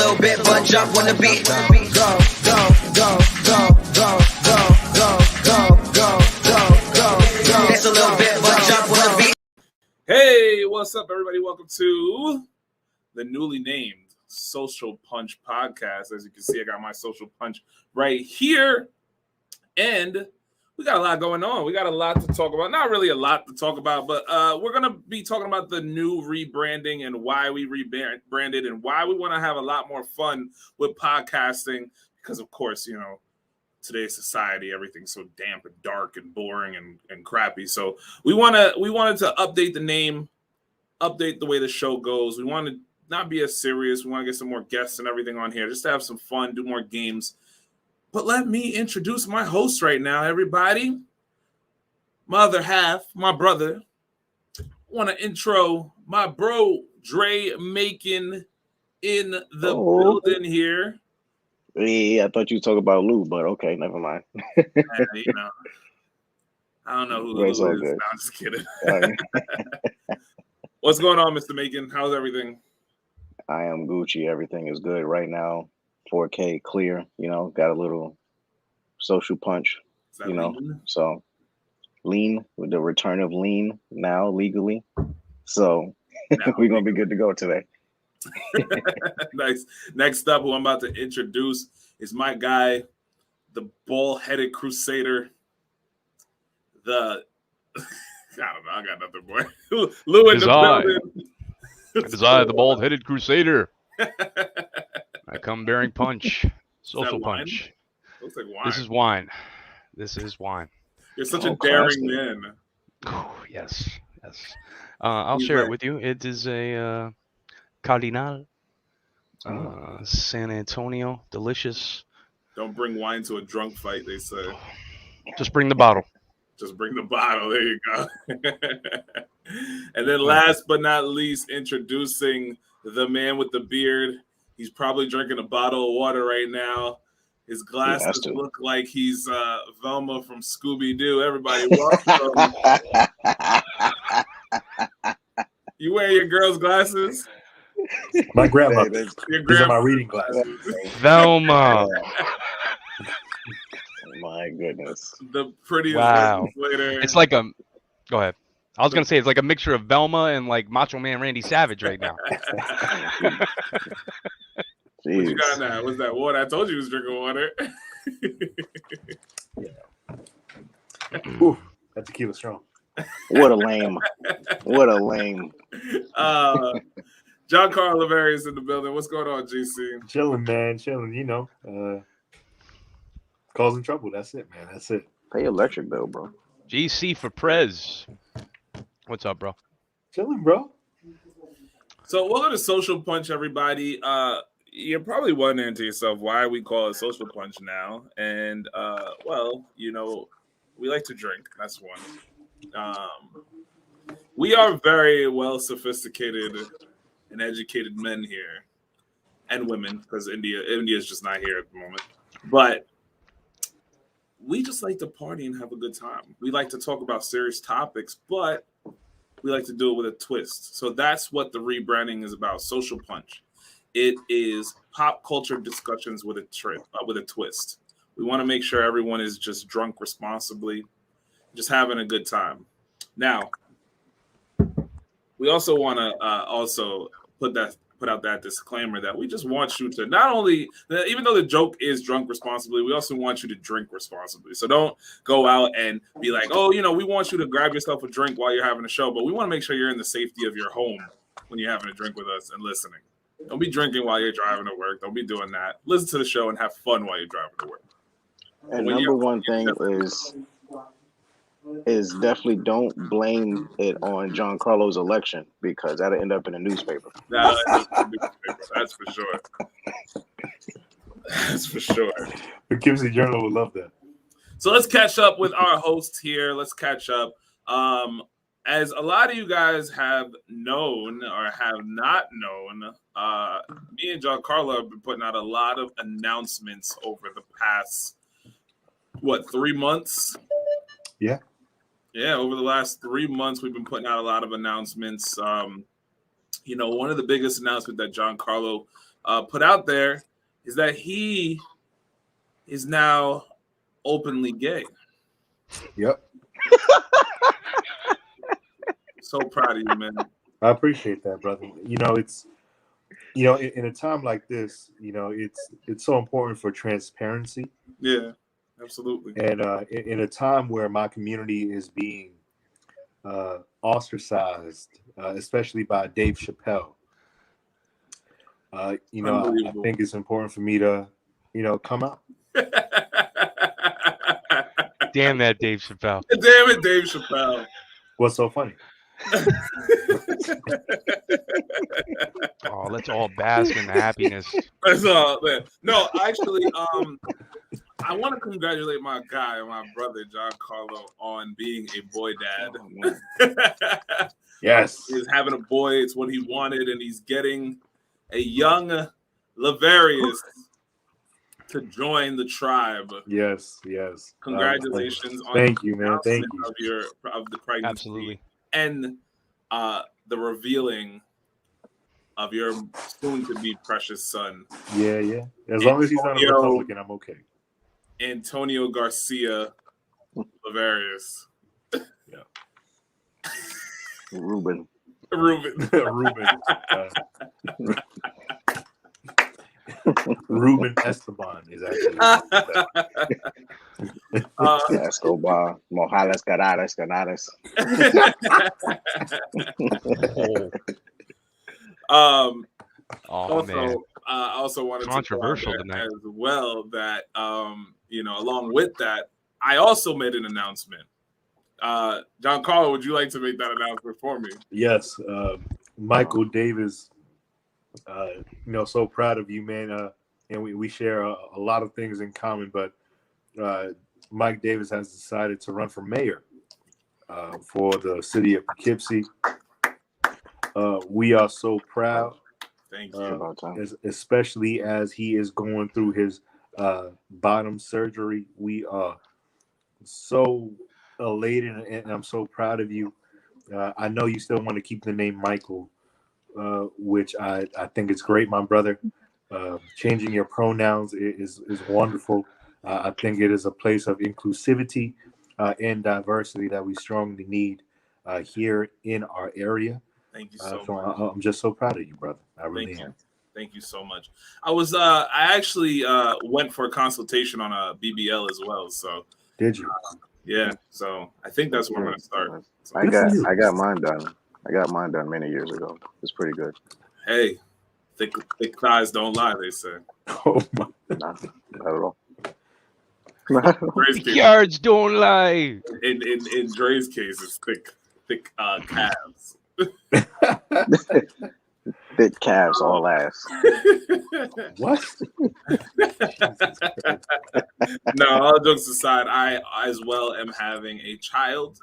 little bit, but jump on the beat. Go, go, go, go, go, go, go, go, go, go, go, go. Dance a little bit, but jump on the beat. Hey, what's up, everybody? Welcome to the newly named Social Punch podcast. As you can see, I got my Social Punch right here. And we got a lot going on. We got a lot to talk about. Not really a lot to talk about, but we're going to be talking about the new rebranding and why we rebranded and why we want to have a lot more fun with podcasting. Because, of course, you know, today's society, everything's so damp and dark and boring and crappy. So we wanted to update the name, update the way the show goes. We want to not be as serious. We want to get some more guests and everything on here, just to have some fun, do more games. But let me introduce my host right now, everybody. My other half, my brother. Want to intro my bro, Dre Macon, in the building here. Yeah, I thought you were talking about Lou, but okay, never mind. You know, I don't know who Lou is. No, I'm just kidding. What's going on, Mr. Macon? How's everything? I am Gucci. Everything is good right now. 4K clear, you know, got a little social punch, you know, lean? So lean with the return of lean now legally. So we're going to be good to go today. Nice. Next up, who I'm about to introduce is my guy, the bald-headed crusader, I don't know, I got nothing more. Lou in the building. It is I, the bald-headed crusader. I come bearing punch. Social punch. Looks like wine. This is wine. You're such a daring man. Yes. I'll share it with you. It is a Cardinal. San Antonio. Delicious. Don't bring wine to a drunk fight, they say. Just bring the bottle. Just bring the bottle. There you go. And then last but not least, introducing the man with the beard. He's probably drinking a bottle of water right now. His glasses look like he's Velma from Scooby-Doo. Everybody, welcome. You wearing your girl's glasses? My grandma. These are my reading glasses. Velma. My goodness. The prettiest. Wow. It's like a. Go ahead. I was gonna say it's like a mixture of Velma and like Macho Man Randy Savage right now. What you got now? What's that water? I told you he was drinking water. Ooh, that tequila strong. What a lame. John Carl Laverius in the building. What's going on, GC? Chilling, man. Chilling, you know. Causing trouble. That's it, man. That's it. Pay electric bill, bro. GC for Prez. What's up, bro? Chilling, bro. So welcome to Social Punch, everybody. You're probably wondering to yourself why we call it Social Punch now. And, well, you know, we like to drink. That's one. We are very well sophisticated and educated men here and women, because India is just not here at the moment. But we just like to party and have a good time. We like to talk about serious topics, but we like to do it with a twist. So that's what the rebranding is about, Social Punch. It is pop culture discussions with a twist. We want to make sure everyone is just drunk responsibly, just having a good time. Now, we also want to put out that disclaimer that we just want you to not only, even though the joke is drunk responsibly, we also want you to drink responsibly. So don't go out and be like, oh, you know, we want you to grab yourself a drink while you're having a show, but we want to make sure you're in the safety of your home when you're having a drink with us and listening. Don't be drinking while you're driving to work. Don't be doing that. Listen to the show and have fun while you're driving to work. And number one thing is definitely don't blame it on John Carlo's election, because that'll end up in a newspaper. That's for sure. That's for sure. The Kimsey Journal would love that. So let's catch up with our hosts here. Let's catch up. As a lot of you guys have known or have not known, me and John Carlo have been putting out a lot of announcements over the past, 3 months? Yeah. Yeah, over the last 3 months, we've been putting out a lot of announcements. One of the biggest announcements that John Carlo put out there is that he is now openly gay. Yep. So proud of you, man. I appreciate that, brother. You know, it's in a time like this, it's so important for transparency. Yeah, absolutely. And in a time where my community is being ostracized, especially by Dave Chappelle, I think it's important for me to, come out. Damn that Dave Chappelle. Damn it, Dave Chappelle. What's so funny? Oh, let's all bask in the happiness. That's all, man. No, actually, I want to congratulate my brother John Carlo, on being a boy dad. Yes, he's having a boy. It's what he wanted, and he's getting a young Lavarius to join the tribe. Yes. Congratulations on thank you, man. Thank you of the pregnancy. Absolutely. And the revealing of your soon-to-be precious son. Yeah. As long as he's not a Republican, I'm okay. Antonio Garcia Lavarius. Yeah. Ruben. Ruben Esteban is actually. Escobar, Mojales Canadas. Man. I also wanted controversial to tonight as well that along with that, I also made an announcement. John Carlo, would you like to make that announcement for me? Yes, Michael Davis. So proud of you, man. And we share a lot of things in common, but Mike Davis has decided to run for mayor for the city of Poughkeepsie. We are so proud. Thank you. Especially as he is going through his bottom surgery. We are so elated, and I'm so proud of you. I know you still want to keep the name Michael, which I think is great, my brother. Changing your pronouns is wonderful. I think it is a place of inclusivity and diversity that we strongly need here in our area. Thank you so much. I'm just so proud of you, brother. I really am. Thank you so much. I actually went for a consultation on a BBL as well. So did you? Yeah. So I think that's where I'm gonna start. So, I got mine done. I got mine done many years ago. It's pretty good. Hey, thick thighs don't lie, they say. Oh my! Not at all. Yards don't lie. In Dre's case, it's thick calves. Thick calves, all ass. What? No, all jokes aside, I as well am having a child.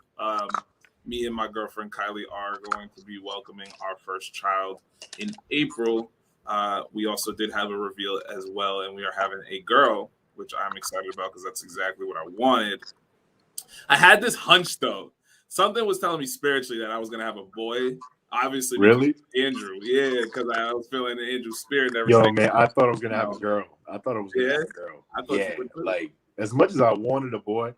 Me and my girlfriend Kylie are going to be welcoming our first child in April. We also did have a reveal as well, and we are having a girl, which I'm excited about because that's exactly what I wanted. I had this hunch, though. Something was telling me spiritually that I was going to have a boy. Obviously, really? Andrew. Yeah, because I was feeling Andrew's spirit and Yo, everything. man, I thought I was going to have a girl. I thought I was going to have a girl. Yeah, like, as much as I wanted a boy,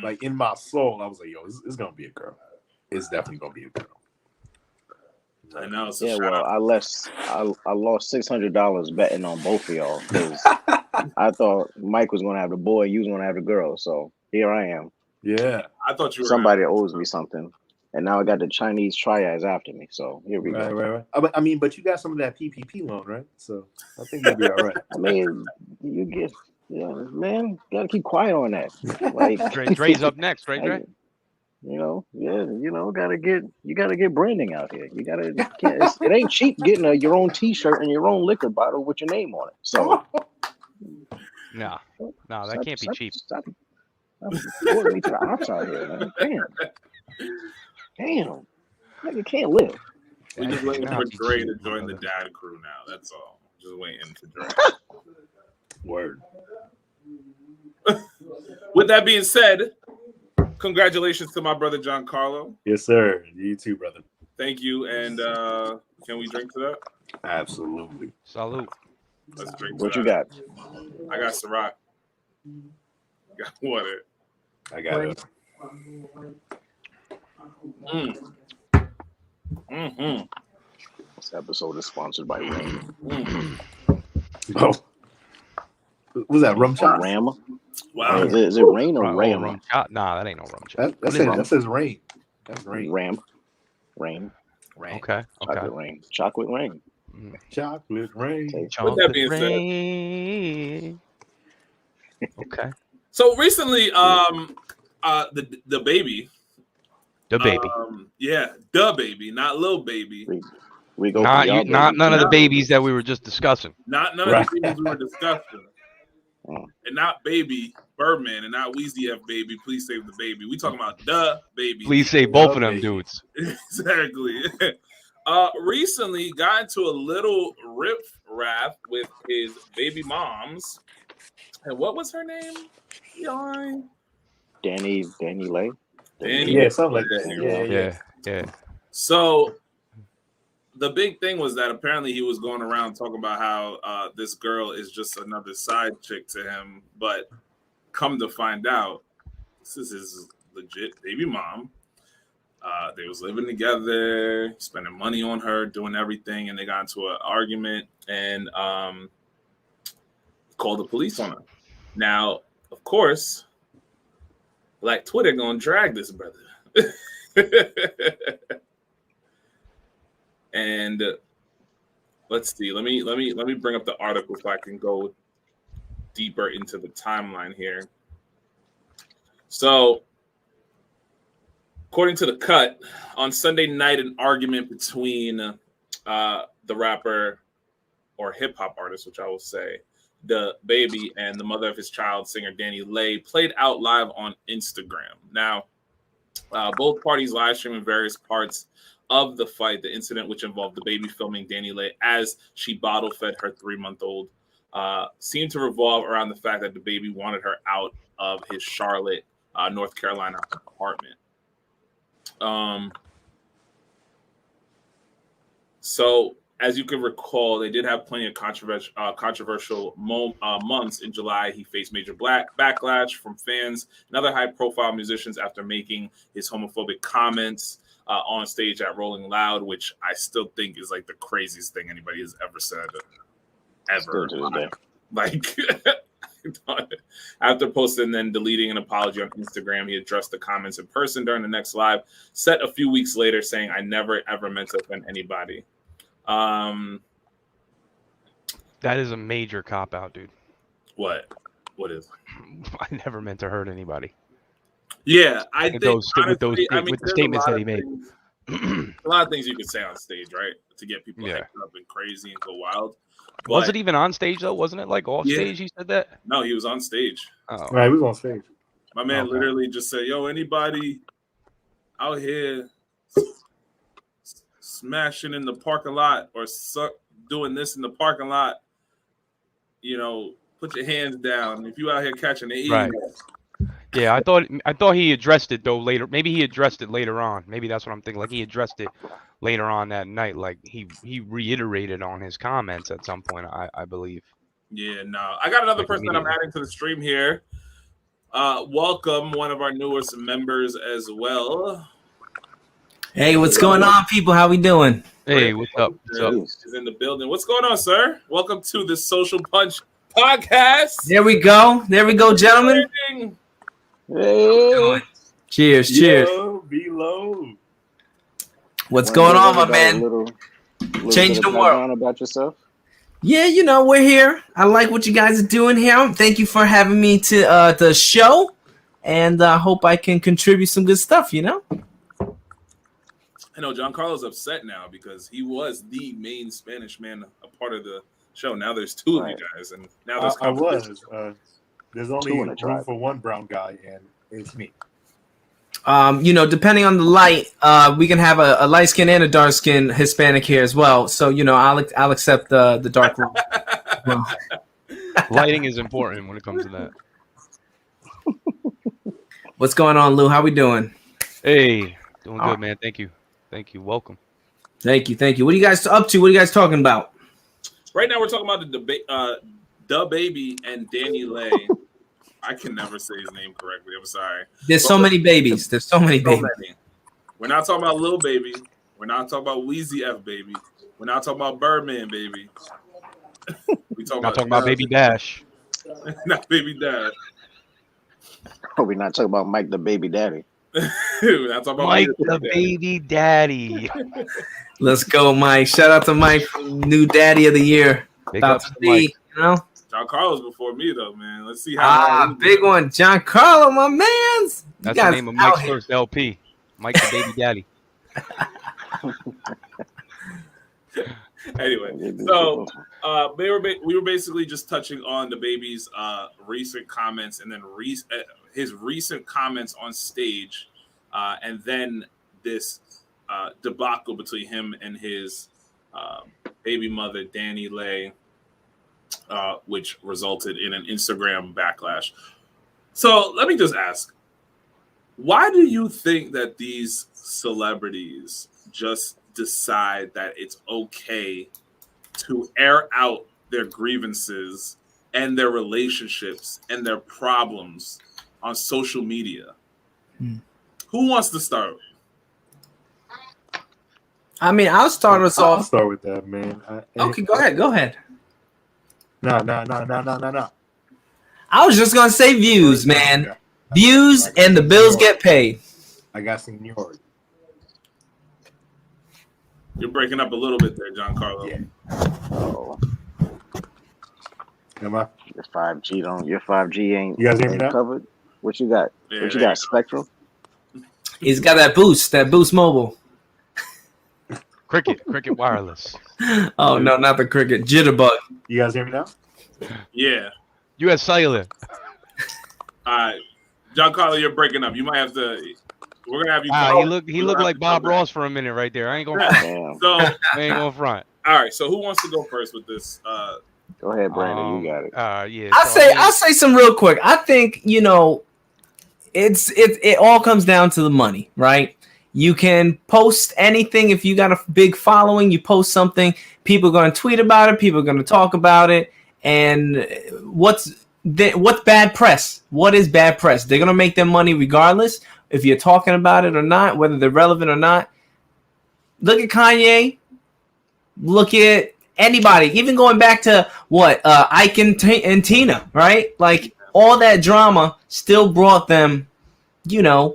like, in my soul, I was like, yo, it's going to be a girl. It's definitely going to be a girl. I know. So yeah, well, I lost $600 betting on both of y'all because I thought Mike was going to have the boy, you was going to have the girl. So here I am. Yeah, I thought you were somebody owes me something, and now I got the Chinese triads after me. So here we go. Right. I mean, but you got some of that PPP loan, right? So I think you'll be all right. I mean, you get, man, gotta keep quiet on that. Like Dre's up next, right, Dre? Gotta get branding out here. It ain't cheap getting your own T-shirt and your own liquor bottle with your name on it. So no, that can't be cheap. Stop me to the ops out here, man. Damn, like you can't live. We're just waiting for Dre to join the dad crew now. That's all. Just waiting for Dre. Word. With that being said, congratulations to my brother John Carlo. Yes, sir. You too, brother. Thank you. And can we drink to that? Absolutely. Salute. Let's drink. What you got? I got Ciroc. Got water. I got it. This episode is sponsored by Ram. Oh, was that rum shot? Ram? Wow. Is it rain or Ram? Rum shot? Nah, that ain't no rum shot. That says rain. That's rain. Ram. Rain. Okay. Chocolate rain. Chocolate rain. Chocolate rain. With that Chocolate being said, rain. Okay. so recently, the baby. The baby. Yeah, the baby, not little baby. We go Not for none of the babies that we were just discussing. None of the babies we were discussing. And not baby Birdman and not Weezy F baby. Please save the baby. We talking about the baby. Please say both of them dudes. Exactly. Recently got into a little riff-raff with his baby moms. And what was her name? Danny Lay. Yeah, something like that. Yeah. So the big thing was that apparently he was going around talking about how this girl is just another side chick to him, but come to find out, this is his legit baby mom. They was living together, spending money on her, doing everything, and they got into an argument and called the police on her. Now, of course, Black Twitter gonna drag this brother. And let's see. Let me bring up the article so I can go deeper into the timeline here. So, according to The Cut, on Sunday night, an argument between the rapper or hip hop artist, which I will say, the baby, and the mother of his child, singer Danny Lay, played out live on Instagram. Now, both parties live streaming various parts of the fight, the incident which involved the baby filming Danny Lay as she bottle fed her 3-month-old, seemed to revolve around the fact that the baby wanted her out of his Charlotte, North Carolina apartment. So, as you can recall, they did have plenty of controversial months. In July, he faced major backlash from fans and other high-profile musicians after making his homophobic comments on stage at Rolling Loud, which I still think is like the craziest thing anybody has ever said, ever. Like, after posting and then deleting an apology on Instagram, he addressed the comments in person during the next live set a few weeks later, saying, "I never ever meant to offend anybody." That is a major cop out, dude. What is? I never meant to hurt anybody. Yeah, I think with the statements that he made. A lot of things you could say on stage, right, to get people hyped up and crazy and go wild. But, was it even on stage though? Wasn't it like off stage? He said that. No, he was on stage. Oh. Right, we was on stage. My man literally just said, "Yo, anybody out here smashing in the parking lot or doing this in the parking lot, you know, put your hands down. If you out here catching the right." Yeah, I thought he addressed it though later. Maybe he addressed it later on. Maybe that's what I'm thinking. Like he addressed it later on that night. Like he reiterated on his comments at some point. I believe. Yeah, no. I got another person that I'm adding to the stream here. Welcome one of our newest members as well. Hey, what's going on, people? How we doing? Hey, what's up? What's up? Is in the building. What's going on, sir? Welcome to the Social Punch podcast. There we go, gentlemen. Hey. Cheers. Below. What's going on, my man? Little Changing the world. About yourself. Yeah, you know, we're here. I like what you guys are doing here. Thank you for having me to the show, and I hope I can contribute some good stuff. You know. I know John Carlos upset now because he was the main Spanish man, a part of the show. Now there's two of you guys, and now there's there's only room for one brown guy, and it's me. You know, depending on the light, we can have a light skin and a dark skin Hispanic here as well. So, you know, I'll accept the dark room. Well. Lighting is important when it comes to that. What's going on, Lou? How we doing? Hey, doing good, man. Thank you. Welcome. Thank you. What are you guys up to? What are you guys talking about? Right now, we're talking about the debate. Da Baby and Danny Lay. I can never say his name correctly. I'm sorry. There's so many babies. There's so many babies. We're not talking about Lil Baby. We're not talking about Wheezy F Baby. We're not talking about Birdman Baby. We're talking about Baby Dash. Not Baby Dash. We're not talking about Mike the Baby Daddy. We're not talking about Mike the Baby Daddy. Let's go, Mike. Shout out to Mike, new daddy of the year. Big up to be, Mike. you know. John Carlos before me though, man. Let's see how. Big one, Giancarlo, my man's. That's the name of Mike's first LP. Mike the Baby Daddy. Anyway, so we were basically just touching on the baby's recent comments, and then his recent comments on stage, and then this debacle between him and his baby mother, Danny Lay, which resulted in an Instagram backlash. So let me just ask, why do you think that these celebrities just decide that it's okay to air out their grievances and their relationships and their problems on social media? Who wants to start? I mean, I'll start us off. I'll start with that, man. Okay, go ahead. No. I was just gonna say views, man. Views and the bills get paid. I got seniority. You're breaking up a little bit there, Giancarlo. Yeah. Oh, Am I? your 5G don't. Your 5G ain't. You guys hear me now? Covered. What you got? Yeah, What you got? Spectrum. He's got that Boost Mobile. Cricket Wireless. Oh no, not the Cricket. Jitterbug. You guys hear me now? Yeah. U.S. Cellular. All right. Giancarlo, you're breaking up. You might have to. We're gonna have you. He looked like Bob Ross for a minute right there. I ain't gonna front. So I ain't gonna front. all right. So who wants to go first with this? Go ahead, Brandon. You got it. Yeah. I'll say some real quick. I think it all comes down to the money, right? You can post anything if you got a big following. You post something, people are going to tweet about it. People are going to talk about it. And what's bad press? What is bad press? They're going to make their money regardless if you're talking about it or not, whether they're relevant or not. Look at Kanye. Look at anybody, even going back to Ike and Tina, right? Like all that drama still brought them, a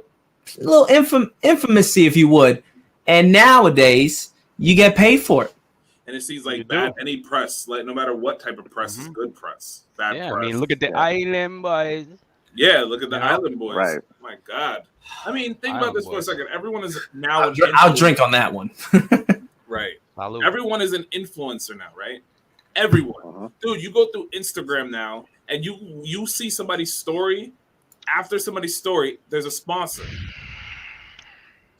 little infamousy, if you would. And nowadays, you get paid for it. And it seems like any press, like no matter what type of press, is good press. Bad press. I mean, look at the Island Boys. Yeah, look at the Island Boys. Right. Oh my God. I mean, think about this for a second. Everyone is now. I'll drink on that one. Right. Salud. Everyone is an influencer now, right? Everyone. Dude, you go through Instagram now and you see somebody's story. After somebody's story, there's a sponsor.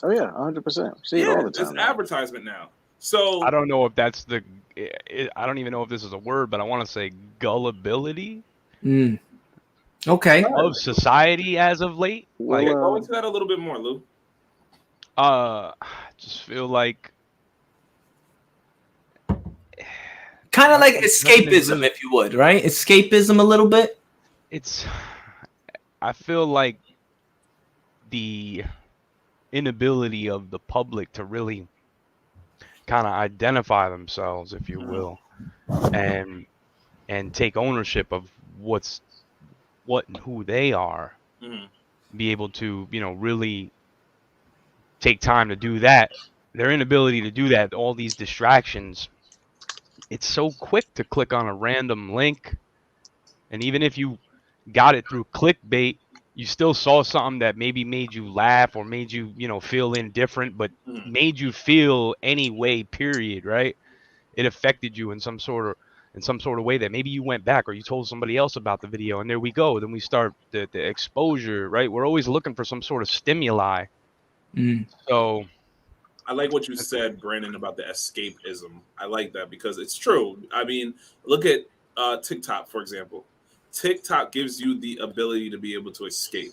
Oh yeah, 100%. See it all the time. There's advertisement now. So I don't know if that's I don't even know if this is a word, but I want to say gullibility. Okay. Of society as of late. Like, go into that a little bit more, Lou. I just feel like kind of like escapism, if you would, right? Escapism a little bit. I feel like the inability of the public to really kind of identify themselves, if you will, and take ownership of what and who they are, be able to, really take time to do that. Their inability to do that, all these distractions, it's so quick to click on a random link. And even if you got it through clickbait, you still saw something that maybe made you laugh or made you, feel indifferent, but made you feel any way, period, right? It affected you in some sort of way that maybe you went back or you told somebody else about the video, and there we go. Then we start the exposure, right? We're always looking for some sort of stimuli. So I like what you said, Brandon, about the escapism. I like that because it's true. I mean, look at TikTok, for example. TikTok gives you the ability to be able to escape.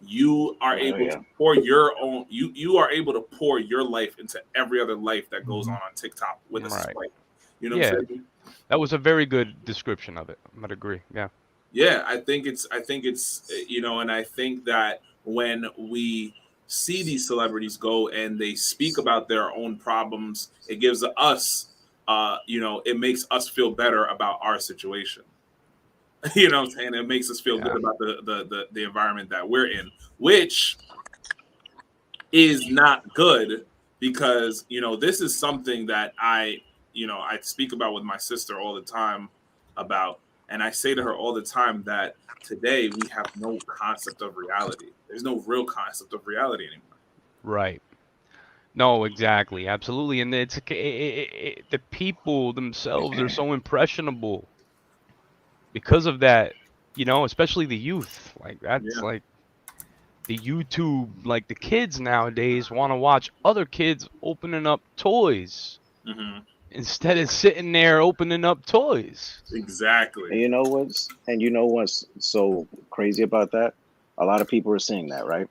You are able to pour your own. You are able to pour your life into every other life that goes on TikTok with a swipe. You know what I'm saying? That was a very good description of it. I might agree. Yeah. Yeah, I think it's and I think that when we see these celebrities go and they speak about their own problems, it gives us it makes us feel better about our situation. You know what I'm saying? It makes us feel good about the environment that we're in, which is not good because, this is something that I speak about with my sister all the time about, and I say to her all the time that today we have no concept of reality. There's no real concept of reality anymore. Right. No, exactly. Absolutely. And the people themselves are so impressionable because of that, especially the youth. Like that's like the YouTube, like the kids nowadays want to watch other kids opening up toys instead of sitting there opening up toys. Exactly. And you know what's so crazy about that? A lot of people are seeing that, right?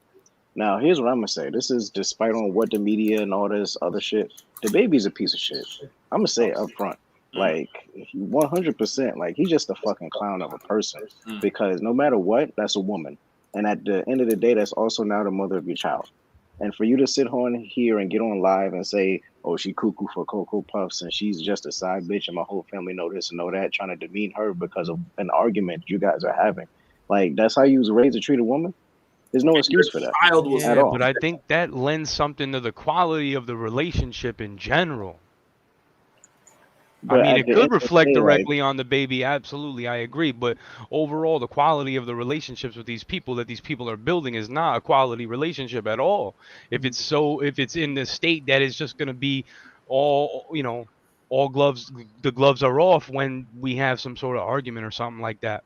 Now, here's what I'm gonna say. This is despite on what the media and all this other shit. The baby's a piece of shit. I'm gonna say it up front. Like 100%. Like he's just a fucking clown of a person. Because no matter what, that's a woman. And at the end of the day, that's also now the mother of your child. And for you to sit on here and get on live and say, oh, she cuckoo for Cocoa Puffs and she's just a side bitch and my whole family know this and know that, trying to demean her because of an argument you guys are having. Like, that's how you was raised to treat a woman? There's no excuse for that at all. But I think that lends something to the quality of the relationship in general. But I mean, it could reflect directly on the baby. Absolutely, I agree. But overall, the quality of the relationships with these people that these people are building is not a quality relationship at all. If it's in the state that is just going to be all gloves, the gloves are off when we have some sort of argument or something like that.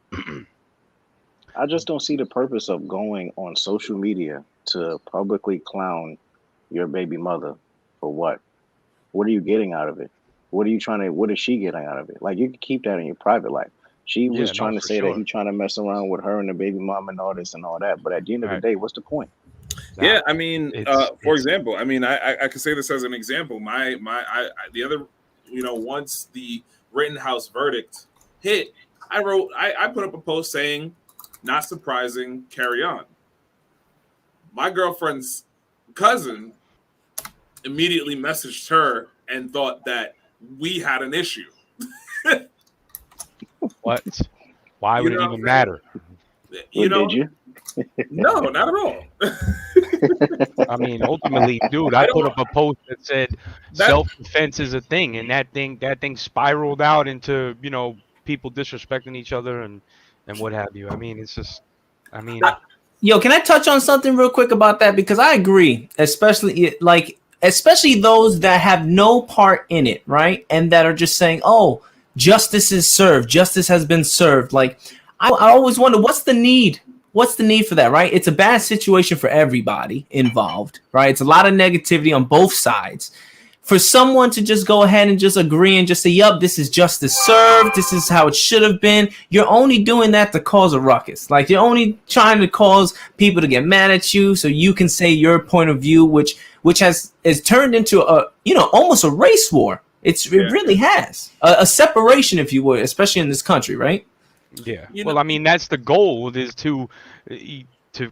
I just don't see the purpose of going on social media to publicly clown your baby mother for what? What are you getting out of it? What is she getting out of it? Like, you can keep that in your private life. She was trying to say that he's trying to mess around with her and the baby mom and all this and all that. But at the end of the day, what's the point? Yeah, I mean, for example, I mean, I could say this as an example. The other, once the Rittenhouse verdict hit, I put up a post saying, not surprising, carry on. My girlfriend's cousin immediately messaged her and thought that we had an issue. What? Why would it even matter? Did you? No, not at all. I mean, ultimately, dude, I put up a post that said self-defense is a thing, and that thing spiraled out into people disrespecting each other and what have you. I mean, it's just, yo, can I touch on something real quick about that? Because I agree, especially those that have no part in it, right? And that are just saying, oh, justice is served. Justice has been served. Like, I always wonder, what's the need? What's the need for that, right? It's a bad situation for everybody involved, right? It's a lot of negativity on both sides. For someone to just go ahead and just agree and just say, yup, this is justice served. This is how it should have been. You're only doing that to cause a ruckus. Like, you're only trying to cause people to get mad at you so you can say your point of view, which has turned into almost a race war. It really has a separation, if you would, especially in this country, right? Yeah. Well, I mean, that's the goal, is to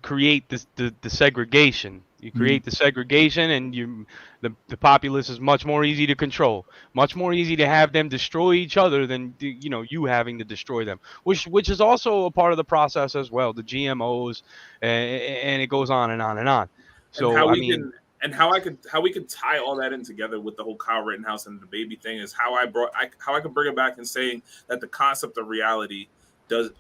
create the segregation. You create the segregation, and the populace is much more easy to control, much more easy to have them destroy each other than you having to destroy them, which is also a part of the process as well. The GMOs, and it goes on and on and on. So how we could tie all that in together with the whole Kyle Rittenhouse and the baby thing is how I could bring it back and saying that the concept of reality doesn't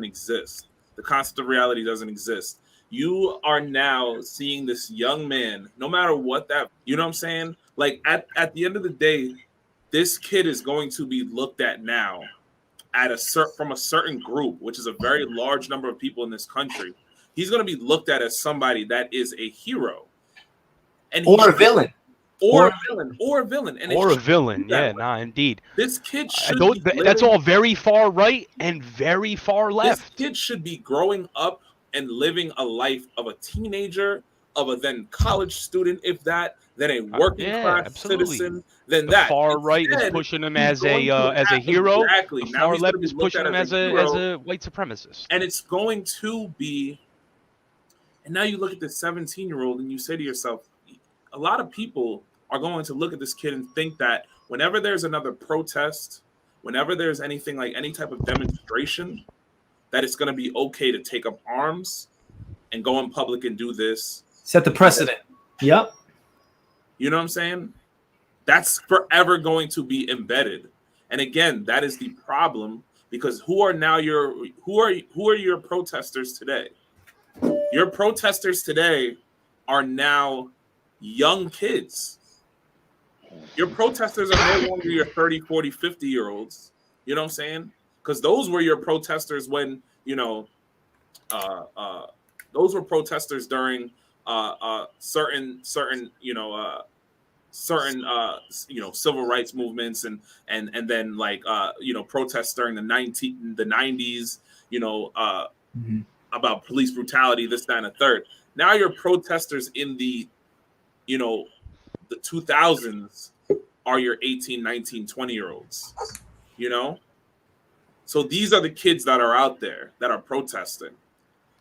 exist. The concept of reality doesn't exist. You are now seeing this young man, no matter what that, you know what I'm saying? Like, at the end of the day, this kid is going to be looked at now from a certain group, which is a very large number of people in this country. He's going to be looked at as somebody that is a hero. Or a villain. Or a villain. Yeah, nah, indeed. This kid should that's all very far right and very far left. This kid should be growing up and living a life of a teenager of a then college student, if that, then a working class absolutely. citizen, then The that. far right is Instead, pushing him he's as going a hero. Exactly. The Now far he's left going to is be looked pushing at him as as a a white supremacist. and it's going to be. And now you look at this 17-year-old and you say to yourself, a lot of people are going to look at this kid and think that whenever there's another protest, whenever there's anything like any type of demonstration, that it's going to be okay to take up arms and go in public and do this. Set the precedent. Yep. You know what I'm saying? That's forever going to be embedded. And again, that is the problem, because who are your protesters today? Your protesters today are now young kids. Your protesters are no longer your 30, 40, 50-year-olds. You know what I'm saying? Because those were your protesters when, those were protesters during certain civil rights movements and then like protests during the 90s, about police brutality, this, that, and the third. Now your protesters in the 2000s are your 18, 19, 20-year-olds, So these are the kids that are out there that are protesting.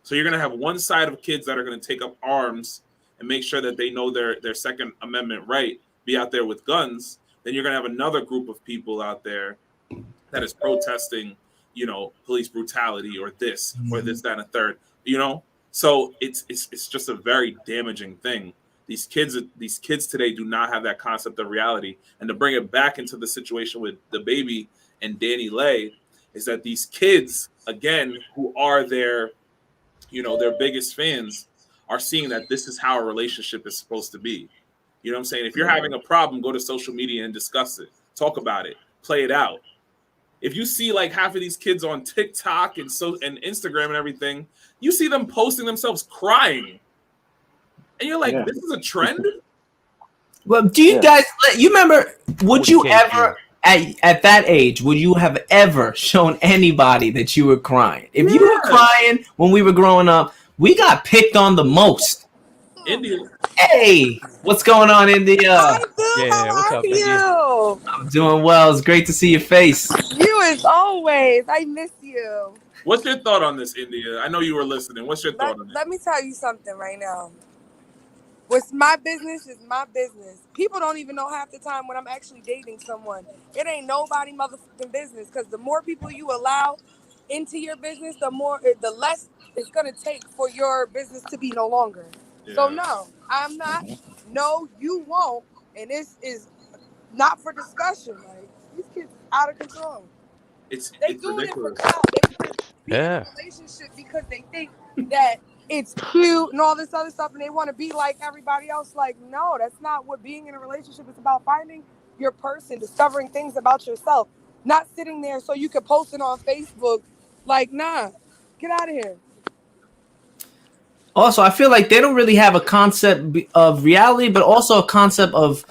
So you're going to have one side of kids that are going to take up arms and make sure that they know their Second Amendment right, be out there with guns. Then you're going to have another group of people out there that is protesting, police brutality or this, that, and a third, So it's just a very damaging thing. These kids today do not have that concept of reality. And to bring it back into the situation with the baby and Danny Lay, is that these kids, again, who are their biggest fans, are seeing that this is how a relationship is supposed to be. You know what I'm saying? If you're having a problem, go to social media and discuss it. Talk about it. Play it out. If you see like half of these kids on TikTok and Instagram and everything, you see them posting themselves crying. And you're like, This is a trend? Well, do you guys, you remember, would you ever, at that age, would you have ever shown anybody that you were crying? If you were crying when we were growing up, we got picked on the most. India. Hey, what's going on, India? Hi, Boo. How are you? I'm doing well. It's great to see your face. You as always. I miss you. What's your thought on this, India? I know you were listening. What's your thought on it? Let me tell you something right now. What's my business is my business. People don't even know half the time when I'm actually dating someone. It ain't nobody motherfucking business, because the more people you allow into your business, the less it's going to take for your business to be no longer. Yeah. So no, I'm not. No, you won't. And this is not for discussion. Like, these kids are out of control. They do ridiculous. it for clout. They just be in a relationship because they think that it's cute and all this other stuff, and they want to be like everybody else. Like, no, that's not what being in a relationship is about. Finding your person, discovering things about yourself, not sitting there so you can post it on Facebook. Like, nah, get out of here. Also, I feel like they don't really have a concept of reality, but also a concept of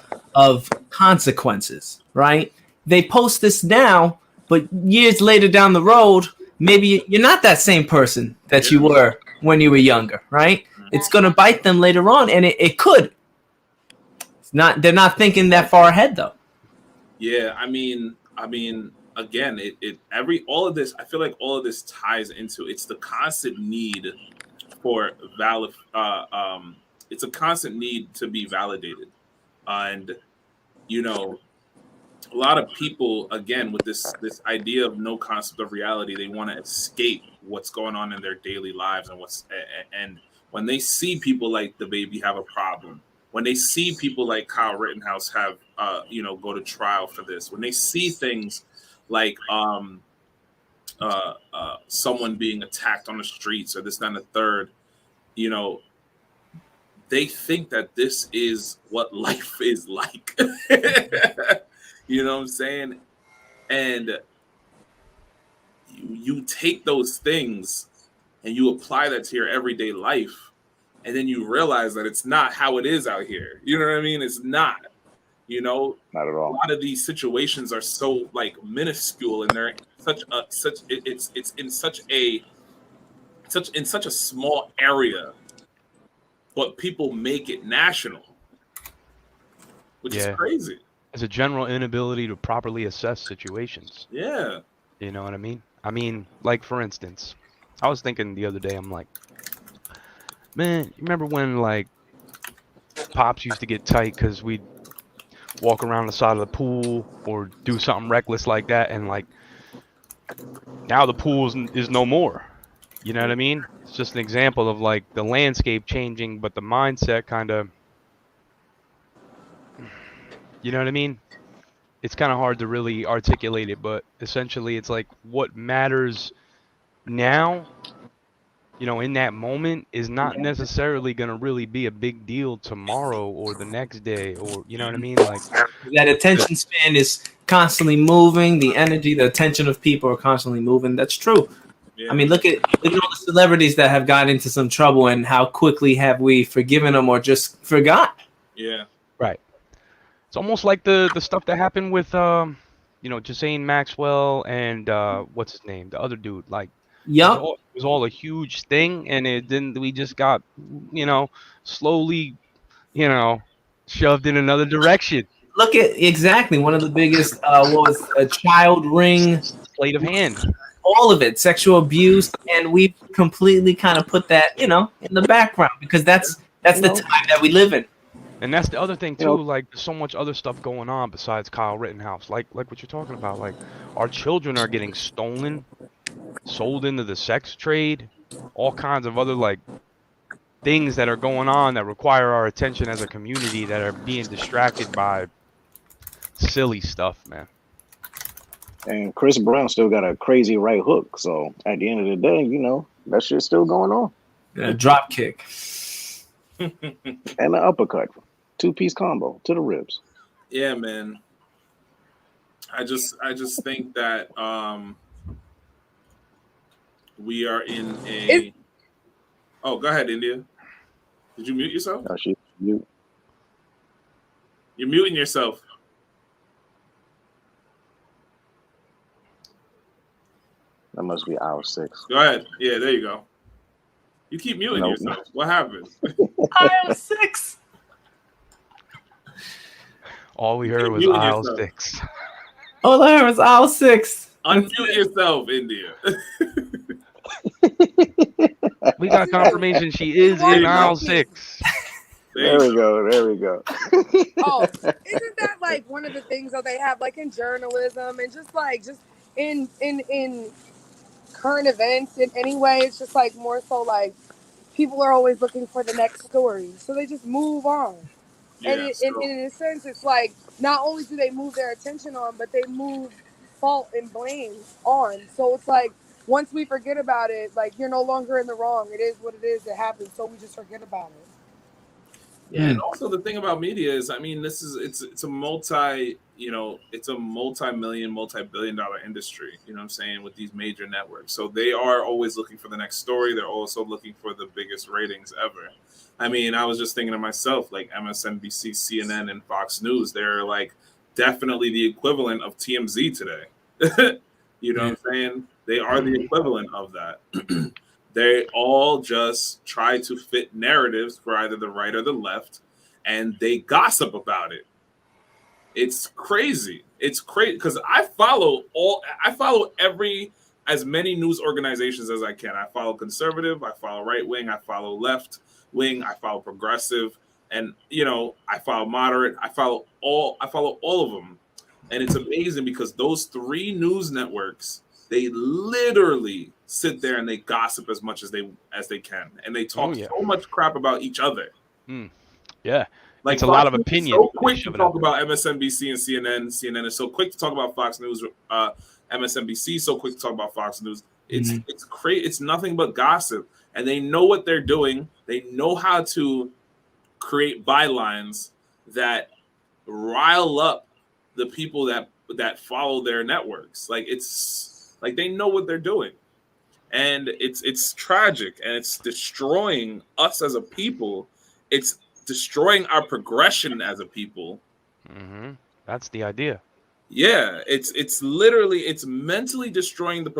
consequences, right? They post this now, but years later down the road, maybe you're not that same person that you were when you were younger, right? It's going to bite them later on, and it could. They're not thinking that far ahead, though. Yeah, I mean, again, all of this, I feel like all of this ties into, it's the constant need for it's a constant need to be validated. And, a lot of people, again, with this idea of no concept of reality, they want to escape what's going on in their daily lives, and when they see people like the baby have a problem, when they see people like Kyle Rittenhouse have go to trial for this, when they see things like someone being attacked on the streets or this, that, and the third, they think that this is what life is like. You know what I'm saying? And you take those things and you apply that to your everyday life, and then you realize that it's not how it is out here. You know what I mean? It's not. Not at all. A lot of these situations are so like minuscule, and they're in such a small area but people make it national, which is crazy. It's a general inability to properly assess situations. Yeah. You know what I mean? I mean, like, for instance, I was thinking the other day, I'm like, man, you remember when, like, pops used to get tight because we'd walk around the side of the pool or do something reckless like that, and, like, now the pool is no more. You know what I mean? It's just an example of, like, the landscape changing, but the mindset kind of, you know what I mean? It's kind of hard to really articulate it, but essentially it's like what matters now, you know, in that moment is not necessarily going to really be a big deal tomorrow or the next day, or, you know what I mean? Like, that attention span is constantly moving. The energy, the attention of people are constantly moving. That's true. Yeah. I mean, look at all the celebrities that have gotten into some trouble, and how quickly have we forgiven them or just forgot? Yeah. Right. It's almost like the stuff that happened with you know, Ghislaine Maxwell and what's his name, the other dude. Like, Yup. it was all a huge thing, and we just got, you know, slowly, you know, shoved in another direction. Look at exactly one of the biggest. What was a child ring? Sleight of hand. All of it, sexual abuse, and we completely kind of put that, you know, in the background because that's the time that we live in. And that's the other thing too. Like, there's so much other stuff going on besides Kyle Rittenhouse. Like what you're talking about. Like, our children are getting stolen, sold into the sex trade, all kinds of other, like, things that are going on that require our attention as a community that are being distracted by silly stuff, man. And Chris Brown still got a crazy right hook. So at the end of the day, you know, that shit's still going on. A drop kick. And an uppercut. 2-piece combo to the ribs. Yeah, man. I just think that we are in a. Oh, go ahead, India. Did you mute yourself? No, she mute. You're muting yourself. That must be aisle 6. Go ahead. Yeah, there you go. You keep muting yourself. What happened? Aisle 6. All we heard was aisle 6. All I heard was aisle 6. Unmute yourself, India. We got confirmation she is in aisle 6. There we go. Oh, isn't that like one of the things that they have like in journalism and just in current events in any way? It's just like more so like people are always looking for the next story, so they just move on. Yeah, and in a sense, it's like not only do they move their attention on, but they move fault and blame on. So it's like once we forget about it, like you're no longer in the wrong. It is what it is. It happens. So we just forget about it. Yeah, and also the thing about media is, I mean, it's a multi-million, multi-billion-dollar industry. You know what I'm saying, with these major networks. So they are always looking for the next story. They're also looking for the biggest ratings ever. I mean, I was just thinking to myself, like MSNBC, CNN, and Fox News, they're like definitely the equivalent of TMZ today. You know what I'm saying? They are the equivalent of that. They all just try to fit narratives for either the right or the left, and they gossip about it. It's crazy. It's crazy because I follow as many news organizations as I can. I follow conservative, I follow right wing, I follow left wing, I follow progressive, and I follow moderate. I follow all of them, and it's amazing because those 3 news networks, they literally sit there and they gossip as much as they can, and they talk so much crap about each other. Yeah, like it's a lot of opinion. So quick to talk about MSNBC and CNN. CNN is so quick to talk about Fox News. MSNBC so quick to talk about Fox News. It's crazy. It's nothing but gossip, and they know what they're doing. They know how to create bylines that rile up the people that follow their networks. Like it's like they know what they're doing, and it's tragic, and it's destroying us as a people. It's destroying our progression as a people. Mm-hmm. That's the idea. Yeah, it's literally mentally destroying the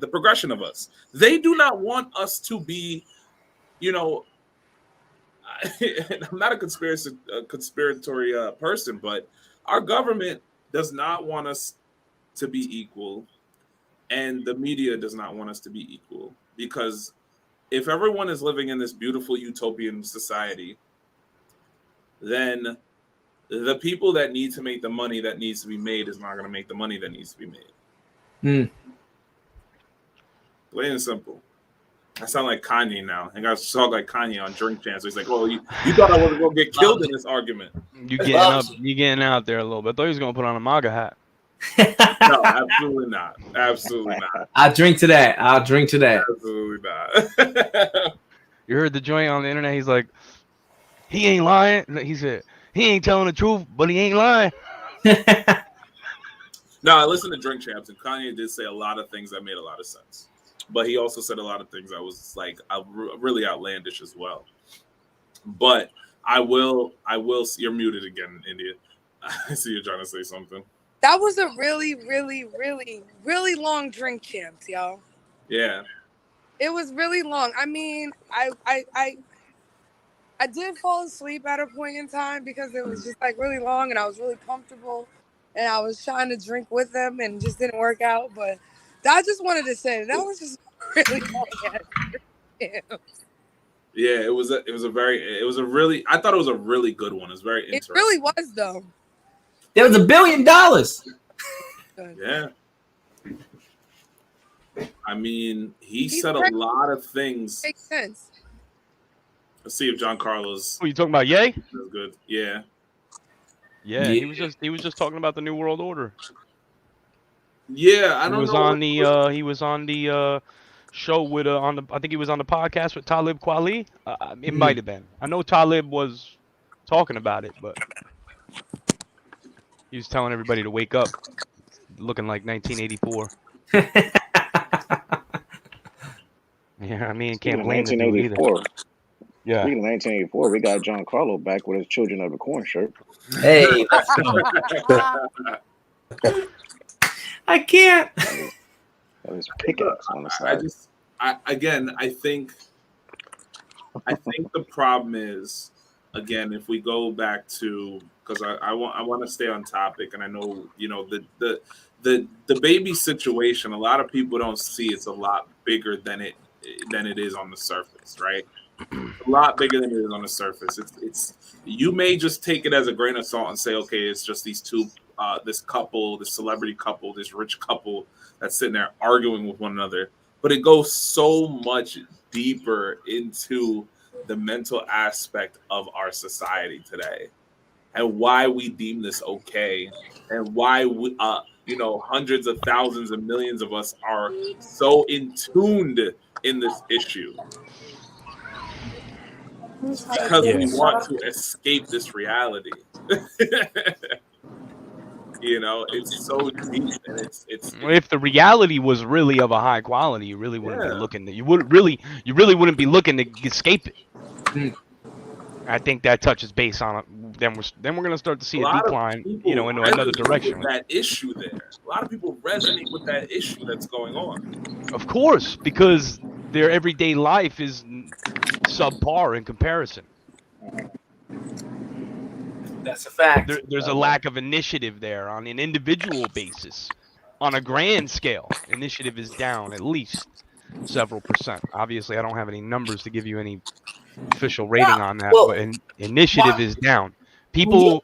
progression of us. They do not want us to be, I'm not a conspiratory person, but our government does not want us to be equal, and the media does not want us to be equal, because if everyone is living in this beautiful utopian society, then the people that need to make the money that needs to be made is not going to make the money that needs to be made. Plain and simple. I sound like Kanye now. I got to talk like Kanye on Drink Champs. He's like, "Oh, you thought I was going to get killed in this argument?" You getting out there a little bit. I thought he was going to put on a MAGA hat. No, absolutely not. Absolutely not. I'll drink to that. Absolutely not. You heard the joint on the internet. He's like, he ain't lying. He said, he ain't telling the truth, but he ain't lying. No, I listened to Drink Champs, and Kanye did say a lot of things that made a lot of sense. But he also said a lot of things that was like really outlandish as well. But I will. You're muted again, India. I see you're trying to say something. That was a really, really, really, really long Drink Champs, y'all. Yeah. It was really long. I mean, I did fall asleep at a point in time because it was just like really long, and I was really comfortable, and I was trying to drink with them, and it just didn't work out. But I just wanted to say that was just really long. Yeah, it was a really. I thought it was a really good one. It's very interesting. It really was, though. There was $1 billion. Yeah. I mean, he said a lot of things. Makes sense. Let's see if John Carlos. Oh, you talking about Ye? That's good. Yeah. Yeah, he was just talking about the New World Order. Yeah, I don't know. He was on the show with I think he was on the podcast with Talib Kweli. It might have been. I know Talib was talking about it, but he was telling everybody to wake up, looking like 1984. Yeah, I mean, can't blame the dude either. Yeah. Speaking of 1984, we got John Carlo back with his Children of the Corn shirt. Hey, I can't. That was pickaxe on the side. I think the problem is, again, if we go back to, because I want to stay on topic, and I know the baby situation. A lot of people don't see it's a lot bigger than it is on the surface, right? A lot bigger than it is on the surface. It's you may just take it as a grain of salt and say, okay, it's just these two, this couple, this celebrity couple, this rich couple that's sitting there arguing with one another. But it goes so much deeper into the mental aspect of our society today, and why we deem this okay, and why we, hundreds of thousands and millions of us are so in tuned in this issue. Because we want to escape this reality. It's so deep, and it's. If the reality was really of a high quality, you really wouldn't be looking. You really wouldn't be looking to escape it. I think that touches base on it. Then we're gonna start to see a decline, into another direction. That issue there, a lot of people resonate with that issue that's going on. Of course, because their everyday life is subpar in comparison. That's a fact. There's a lack of initiative there on an individual basis. On a grand scale, initiative is down at least several percent. Obviously, I don't have any numbers to give you any official rating on that, but initiative is down. People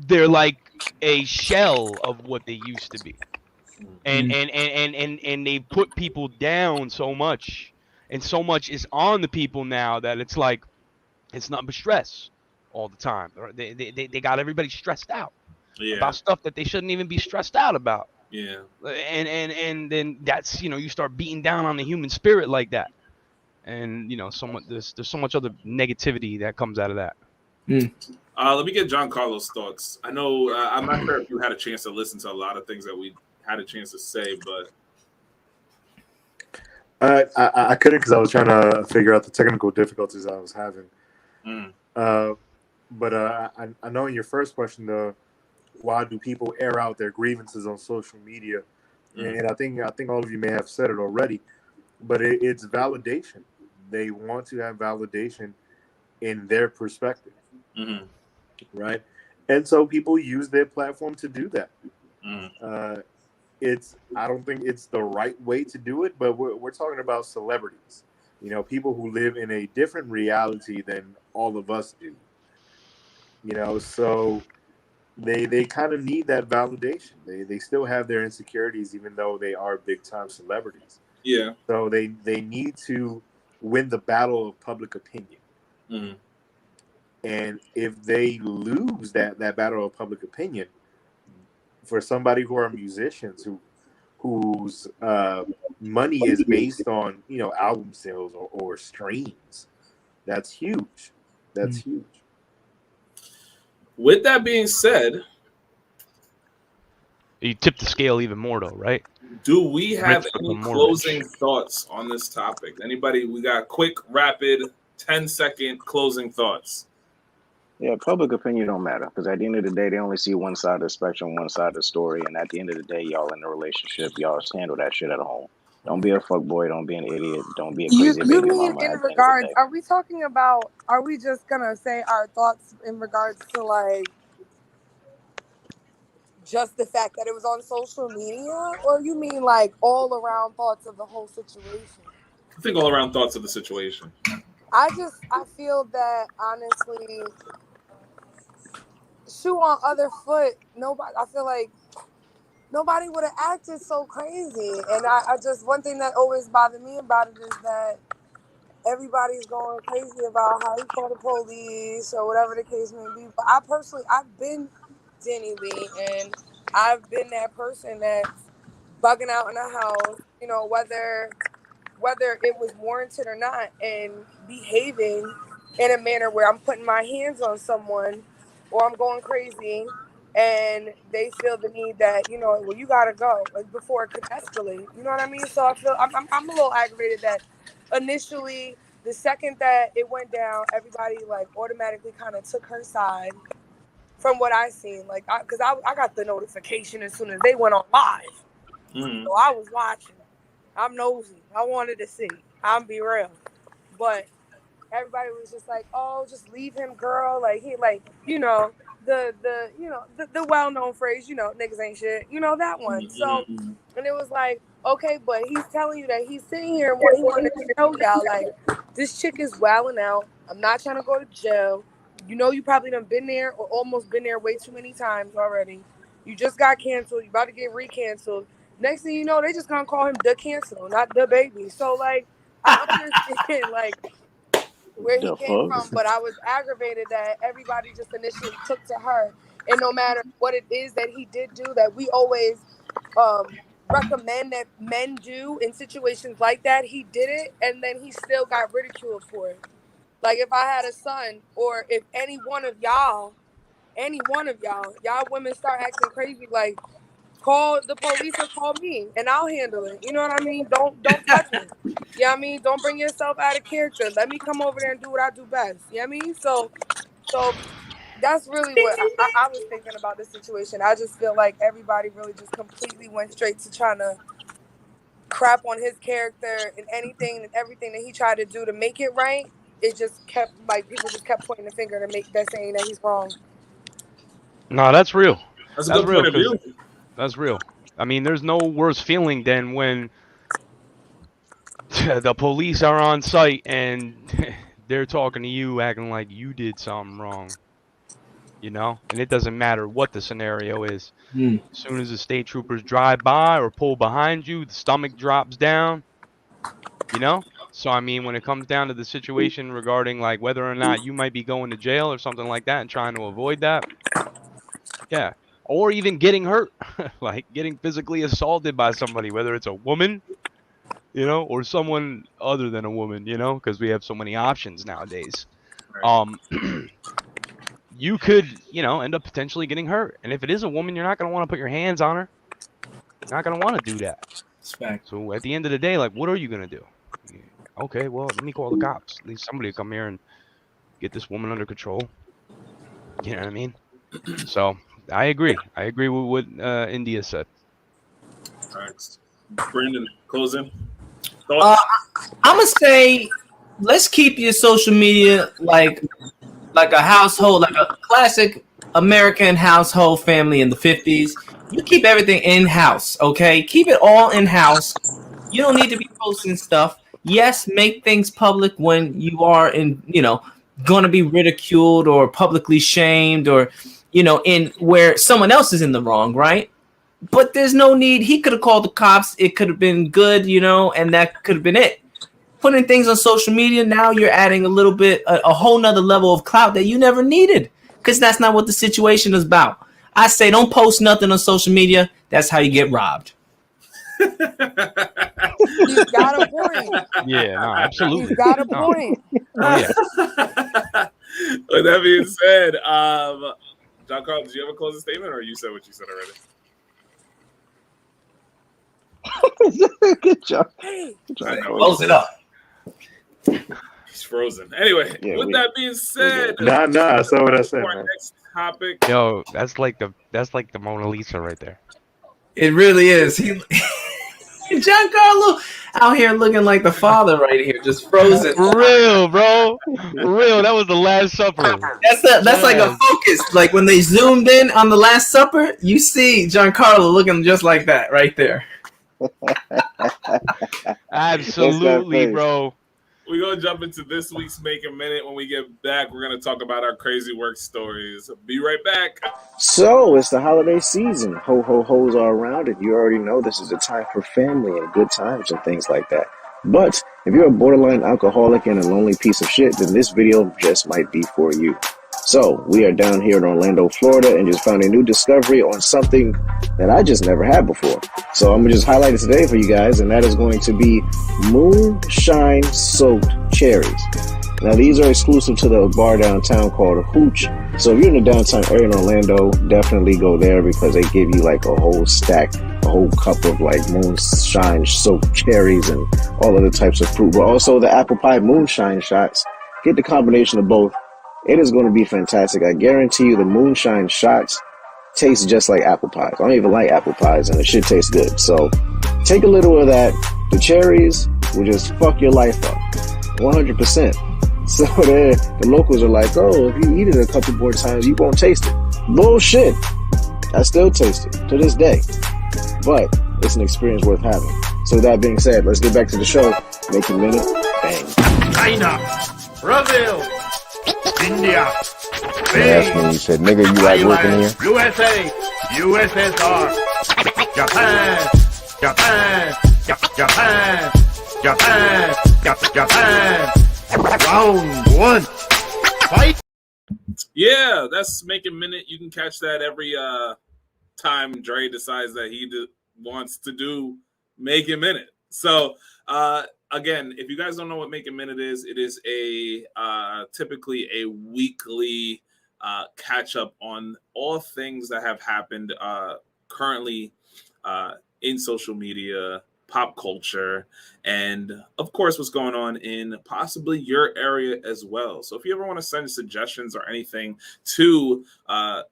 they're like a shell of what they used to be. And they put people down so much, and so much is on the people now that it's like it's nothing but stress all the time. They got everybody stressed out about stuff that they shouldn't even be stressed out about. Yeah. And then that's you start beating down on the human spirit like that, and there's so much other negativity that comes out of that. Let me get John Carlos' thoughts. I know I'm not sure if you had a chance to listen to a lot of things that we had a chance to say, but I couldn't because I was trying to figure out the technical difficulties I was having. But I know in your first question, why do people air out their grievances on social media? And I think all of you may have said it already, but it's validation. They want to have validation, in their perspective, Mm-hmm. right? And so people use their platform to do that. Mm-hmm. I don't think it's the right way to do it, but we're talking about celebrities, you know, people who live in a different reality than all of us do, you know, so they kind of need that validation. They still have their insecurities, even though they are big time celebrities. Yeah. So they need to win the battle of public opinion. Mm-hmm. And if they lose that battle of public opinion, for somebody who are musicians whose money is based on, you know, album sales or streams, that's huge. That's huge. With that being said, You tip the scale even more, though, right? do we have Rich any become more closing rich. thoughts on this topic? Anybody? We got quick, rapid, 10-second closing thoughts. Yeah, public opinion don't matter because at the end of the day, they only see one side of the spectrum, one side of the story, and at the end of the day, y'all in a relationship, y'all just handle that shit at home. Don't be a fuckboy. Don't be an idiot. Don't be a crazy You baby mean mama. in At the end of the regards? day, Are we talking about? Are we just gonna say our thoughts in regards to like just the fact that it was on social media, or you mean like all around thoughts of the whole situation? I think all around thoughts of the situation. I feel that honestly, shoe on other foot. Nobody. I feel like nobody would have acted so crazy. And I just one thing that always bothered me about it is that everybody's going crazy about how he called the police or whatever the case may be. But I personally, I've been Danny Lee, and I've been that person that's bugging out in the house. You know, whether it was warranted or not, and behaving in a manner where I'm putting my hands on someone or I'm going crazy, and they feel the need that, you know, well, you gotta go, like, before it could escalate. You know what I mean? So I feel I'm a little aggravated that initially, the second that it went down, everybody like automatically kind of took her side. From what I seen, like, because I got the notification as soon as they went on live, Mm-hmm. so I was watching. I'm nosy. I wanted to see. I'm be real. But everybody was just like, "Oh, just leave him, girl." Like he, like, you know, the well known phrase, you know, niggas ain't shit. You know that one. So, Mm-hmm. and it was like, okay, but he's telling you that he's sitting here and what he wanted to show y'all, like, this chick is wilding out. I'm not trying to go to jail. You know, you probably done been there or almost been there way too many times already. You just got canceled. You about to get re-canceled. Next thing you know, they just gonna call him the cancel, not the baby. So like, I understand like where he the came fuck. from, but I was aggravated that everybody just initially took to her, and no matter what it is that he did do, that we always recommend that men do in situations like that, he did it, and then he still got ridiculed for it. Like if I had a son, or if any one of y'all women start acting crazy, like, call the police or call me and I'll handle it. You know what I mean? Don't touch me. You know what I mean? Don't bring yourself out of character. Let me come over there and do what I do best. You know what I mean? So that's really what I was thinking about this situation. I just feel like everybody really just completely went straight to trying to crap on his character, and anything and everything that he tried to do to make it right. It just kept, like, people just kept pointing the finger to make that, saying that he's wrong. No, that's real. That's a That's good real, point of because view. that's real. I mean, there's no worse feeling than when the police are on site and they're talking to you, acting like you did something wrong. You know, and it doesn't matter what the scenario is. As soon as the state troopers drive by or pull behind you, the stomach drops down. You know? So, I mean, when it comes down to the situation regarding like whether or not you might be going to jail or something like that and trying to avoid that, yeah. Or even getting hurt, like getting physically assaulted by somebody, whether it's a woman, you know, or someone other than a woman, you know, because we have so many options nowadays. Right. You could, you know, end up potentially getting hurt. And if it is a woman, you're not going to want to put your hands on her. You're not going to want to do that. So at the end of the day, like, what are you going to do? Okay, well, let me call the cops. At least somebody will come here and get this woman under control. You know what I mean? So I agree. I agree with what India said. Next. Brandon, closing thoughts. I'm gonna say let's keep your social media like a household, like a classic American household family in the 50s. You keep everything in house, okay? Keep it all in house. You don't need to be posting stuff. Yes, make things public when you are going to be ridiculed or publicly shamed, or in where someone else is in the wrong, right? But there's no need. He could have called the cops. It could have been good, and that could have been it. Putting things on social media, now you're adding a little bit, a whole nother level of clout that you never needed, because that's not what the situation is about. I say don't post nothing on social media. That's how you get robbed. He's got a point. Yeah, no, absolutely. He's got a point. Oh, yeah. With that being said, John Carl, did you have a closing statement, or you said what you said already? Good job. Close it up. He's frozen. Anyway, with that being said, Nah, I saw what I said. our Man. next topic. Yo, that's like the Mona Lisa right there. It really is. John Carlo out here looking like the father right here, just frozen. For real, bro. For real. That was the Last Supper. That's like a focus. Like when they zoomed in on the Last Supper, you see Giancarlo looking just like that right there. Absolutely, bro. We're going to jump into this week's Make a Minute. When we get back, we're going to talk about our crazy work stories. Be right back. So, it's the holiday season. Ho, ho, ho's all around, and you already know this is a time for family and good times and things like that. But if you're a borderline alcoholic and a lonely piece of shit, then this video just might be for you. So, we are down here in Orlando, Florida, and just found a new discovery on something that I just never had before. So, I'm going to just highlight it today for you guys, and that is going to be Moonshine soaked cherries. Now, these are exclusive to the bar downtown called Hooch. So, if you're in the downtown area in Orlando, definitely go there because they give you like a whole stack, a whole cup of like Moonshine soaked cherries and all other types of fruit. But also the apple pie Moonshine shots. Get the combination of both. It is going to be fantastic. I guarantee you the Moonshine shots taste just like apple pies. I don't even like apple pies, and the shit tastes good. So take a little of that. The cherries will just fuck your life up. 100%. So the locals are like, oh, if you eat it a couple more times, you won't taste it. Bullshit. I still taste it to this day. But it's an experience worth having. So with that being said, let's get back to the show. Make a minute. Bang. China, Brazil, India, That's when you said, nigga, you like working here? USA, USSR, Japan, Japan. Round one, fight. Yeah, that's Make a Minute. You can catch that every time Dre decides that he wants to do Make a Minute. So, again, if you guys don't know what Make a Minute is, it is a typically a weekly catch up on all things that have happened currently in social media, pop culture, and of course what's going on in possibly your area as well. So if you ever want to send suggestions or anything to the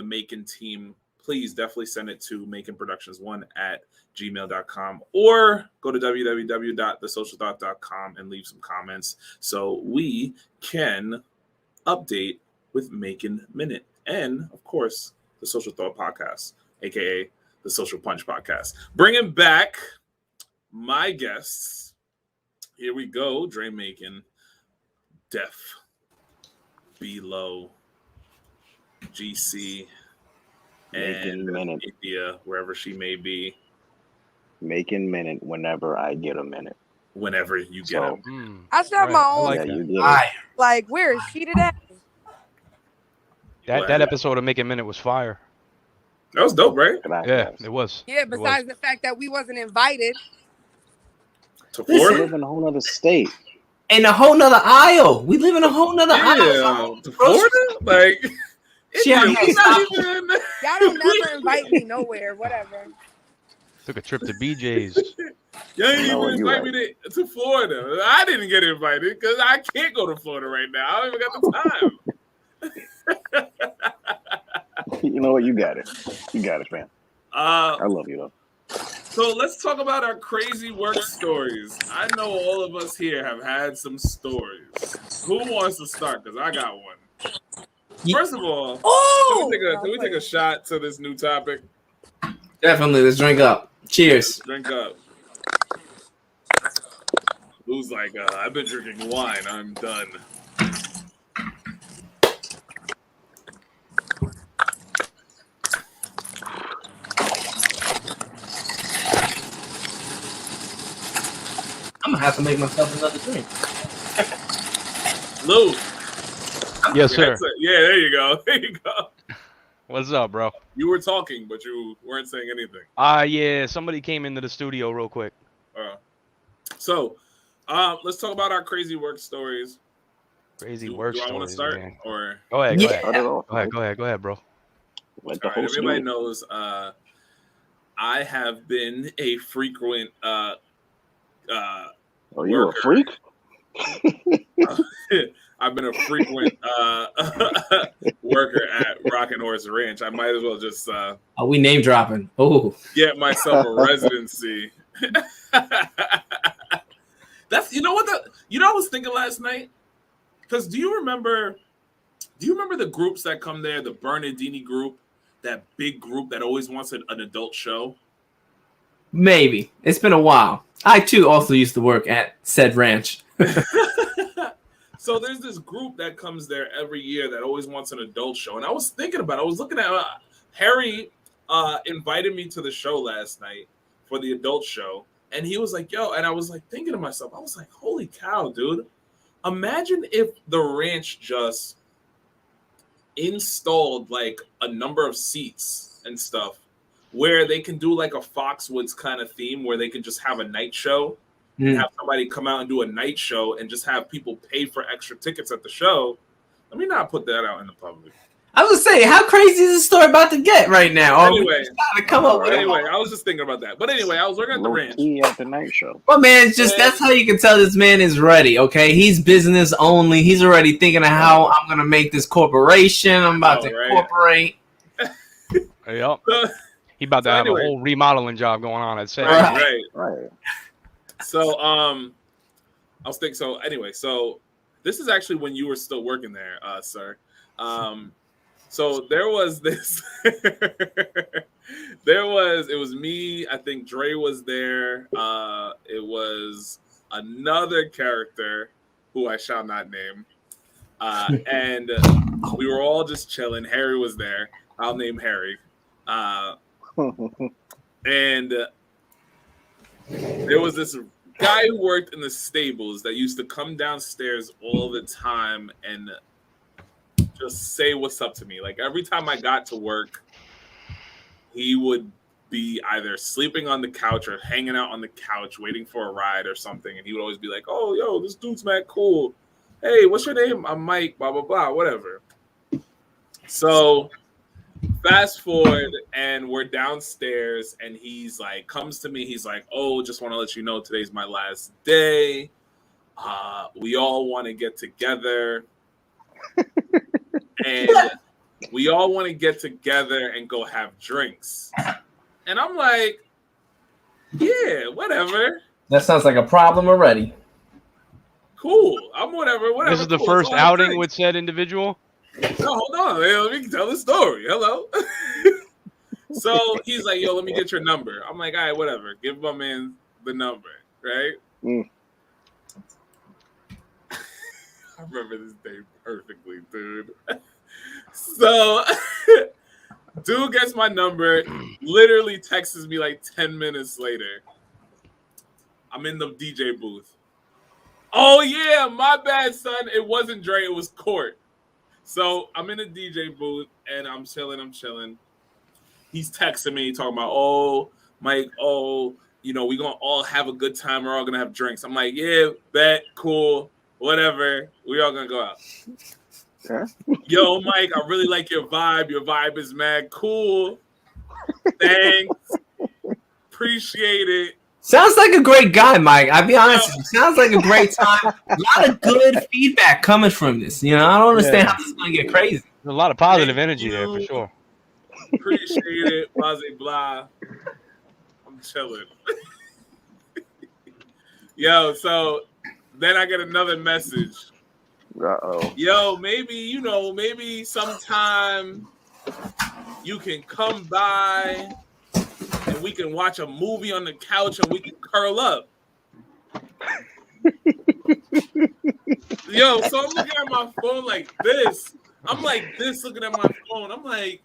Macon team, please definitely send it to maconproductions1@gmail.com or go to www.thesocialthought.com and leave some comments so we can update with Macon Minute and of course the Social Thought Podcast, aka the Social Punch Podcast. Bringing back my guests. Here we go. Dre Macon, Def, B-Low, GC, and Minute. India, wherever she may be. Making minute whenever I get a minute. Whenever you get them. I should have my own. like Yeah, that. you get it. Like, where is she today? That episode of Make a Minute was fire. That was dope, right? Yeah, it was. Yeah, besides the fact that we wasn't invited. To We Florida? live in a whole other state. In a whole nother aisle. We live in a whole nother aisle. To Florida? Like, Yeah, it's not even... Y'all don't never invite me nowhere. Whatever. Took a trip to BJ's. You ain't know what even you invite me to Florida. I didn't get invited because I can't go to Florida right now. I don't even got the time. You know what? You got it. You got it, man. I love you, though. So let's talk about our crazy work stories. I know all of us here have had some stories. Who wants to start? Because I got one. First of all, can we take a shot to this new topic? Definitely. Let's drink up. Cheers. Drink up. Who's like, I've been drinking wine. I'm done. I'm gonna have to make myself another drink. Lou. Yes, sir. Yeah, there you go. There you go. What's up, bro? You were talking, but you weren't saying anything. Yeah, somebody came into the studio real quick. So, let's talk about our crazy work stories. Crazy work stories. Do I want to start? Man. Or Go ahead, Go ahead, bro. Let the all right, host everybody know. knows I have been a frequent You a freak? I've been a frequent worker at Rockin' Horse Ranch. I might as well just we name dropping. Oh, get myself a residency. That's I was thinking last night, because do you remember the groups that come there, the Bernardini group, that big group that always wants an adult show? maybe. It's been a while. I too also used to work at said ranch. So there's this group that comes there every year that always wants an adult show. And I was thinking about it. I was looking at Harry invited me to the show last night for the adult show. And he was like, yo, and I was like thinking to myself, I was like, holy cow, dude. Imagine if the ranch just installed like a number of seats and stuff where they can do like a Foxwoods kind of theme where they can just have a night show. Have somebody come out and do a night show and just have people pay for extra tickets at the show. Let me not put that out in the public. I was gonna say, how crazy is this story about to get right now? Anyway, I was just thinking about that. But anyway, I was working at the ranch. At the night show. Well, man, that's how you can tell this man is ready, okay? He's business only. He's already thinking of how I'm going to make this corporation. I'm about to incorporate. Yep. He about to have a whole remodeling job going on at set. Right. So, I was thinking, so this is actually when you were still working there, sir. So there was this, it was me, I think Dre was there. It was another character who I shall not name. And we were all just chilling. Harry was there. I'll name Harry. And there was this guy who worked in the stables that used to come downstairs all the time and just say what's up to me. Like every time I got to work, he would be either sleeping on the couch or hanging out on the couch waiting for a ride or something. And he would always be like, oh, yo, this dude's mad cool. Hey, what's your name? I'm Mike, blah, blah, blah, whatever. So fast forward and we're downstairs and he's like, comes to me. He's like, oh, just want to let you know today's my last day. We all want to get together. And we all want to get together and go have drinks. And I'm like, yeah, whatever. That sounds like a problem already. Cool. I'm whatever. This is the first outing with said individual? No, hold on. Let me tell the story. Hello. So he's like, yo, let me get your number. I'm like, all right, whatever. Give my man the number, right? I remember this day perfectly, dude. So, dude gets my number, literally texts me like 10 minutes later. I'm in the DJ booth. Oh, yeah, my bad, son. It wasn't Dre, it was Court. So, I'm in the DJ booth, and I'm chilling. He's texting me, talking about, oh, Mike, we going to all have a good time. We're all going to have drinks. I'm like, yeah, bet, cool. Whatever, we all gonna go out. Yo, Mike, I really like your vibe. Your vibe is mad cool. Thanks. Appreciate it. Sounds like a great guy, Mike. I'll be honest with you. Sounds like a great time. A lot of good feedback coming from this. I don't understand how this is gonna get crazy. There's a lot of positive energy there for sure. Appreciate it. Blah, blah, blah. I'm chilling. Yo, so then I get another message. Uh-oh. Yo, maybe sometime you can come by and we can watch a movie on the couch and we can curl up. Yo, so I'm looking at my phone like this. I'm like this looking at my phone. I'm like,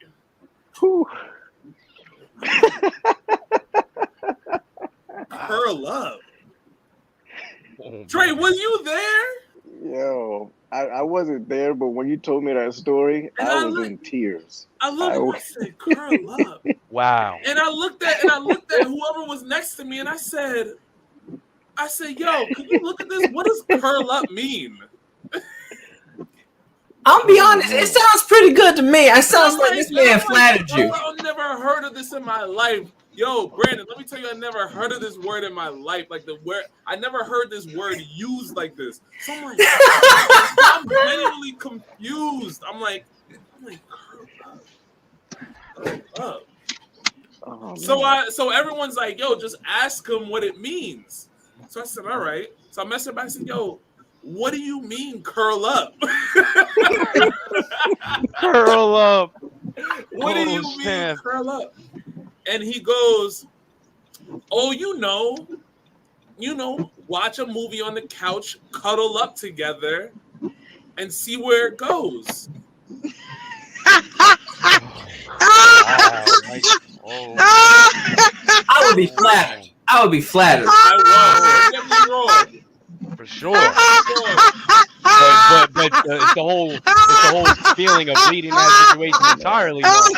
curl up. Oh, Trey, man. was you there? Yo, I wasn't there, but when you told me that story, And I was in tears. I looked and I said, curl up. Wow. And I looked at whoever was next to me and I said, yo, can you look at this? What does curl up mean? I'll be honest, it sounds pretty good to me. It sounds like this man flattered you. I've never heard of this in my life. Yo, Brandon, let me tell you, I never heard of this word in my life. Like the word, I never heard this word used like this. So I'm like, I'm genuinely confused. I'm like, curl up. Oh, so everyone's like, yo, just ask him what it means. So I said, all right. So I messaged him back and said, yo, what do you mean curl up? Curl up. What do you mean curl up? And he goes, oh, you know, watch a movie on the couch, cuddle up together, and see where it goes. I would be flattered. I would be flattered. I would. Don't get me wrong. For sure. But it's the whole feeling of reading that situation entirely wrong.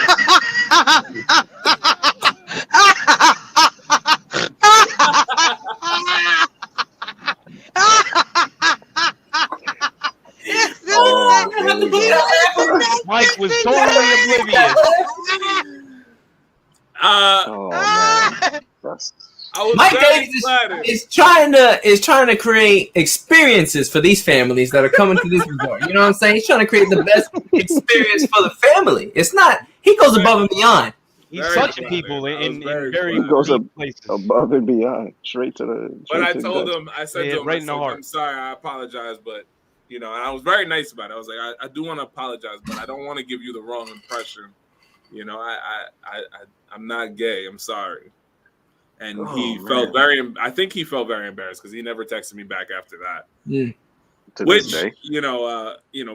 Mike was totally oblivious. Mike is trying to create experiences for these families that are coming to this resort. You know what I'm saying? He's trying to create the best experience for the family. It's not. He goes above and beyond. He's touching people in very places. Above and beyond, straight to the. But I told him, I said to him, right in the heart. I'm sorry, I apologize, but and I was very nice about it. I was like, I do want to apologize, but I don't want to give you the wrong impression. I'm not gay. I'm sorry. And he felt I think he felt very embarrassed because he never texted me back after that. Mm. Which,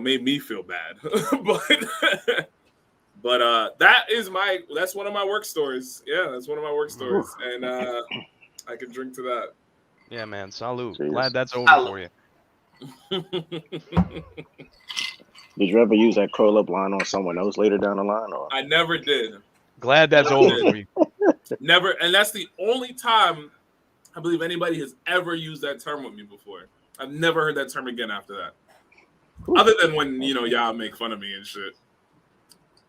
made me feel bad. but that's one of my work stories. Yeah, that's one of my work stories. And I can drink to that. Yeah, man. Salute. Jeez. Glad that's over for you. Did you ever use that curl up line on someone else later down the line? Or I never did. Glad that's over for you. Never, and that's the only time I believe anybody has ever used that term with me before. I've never heard that term again after that. Other than when, y'all make fun of me and shit.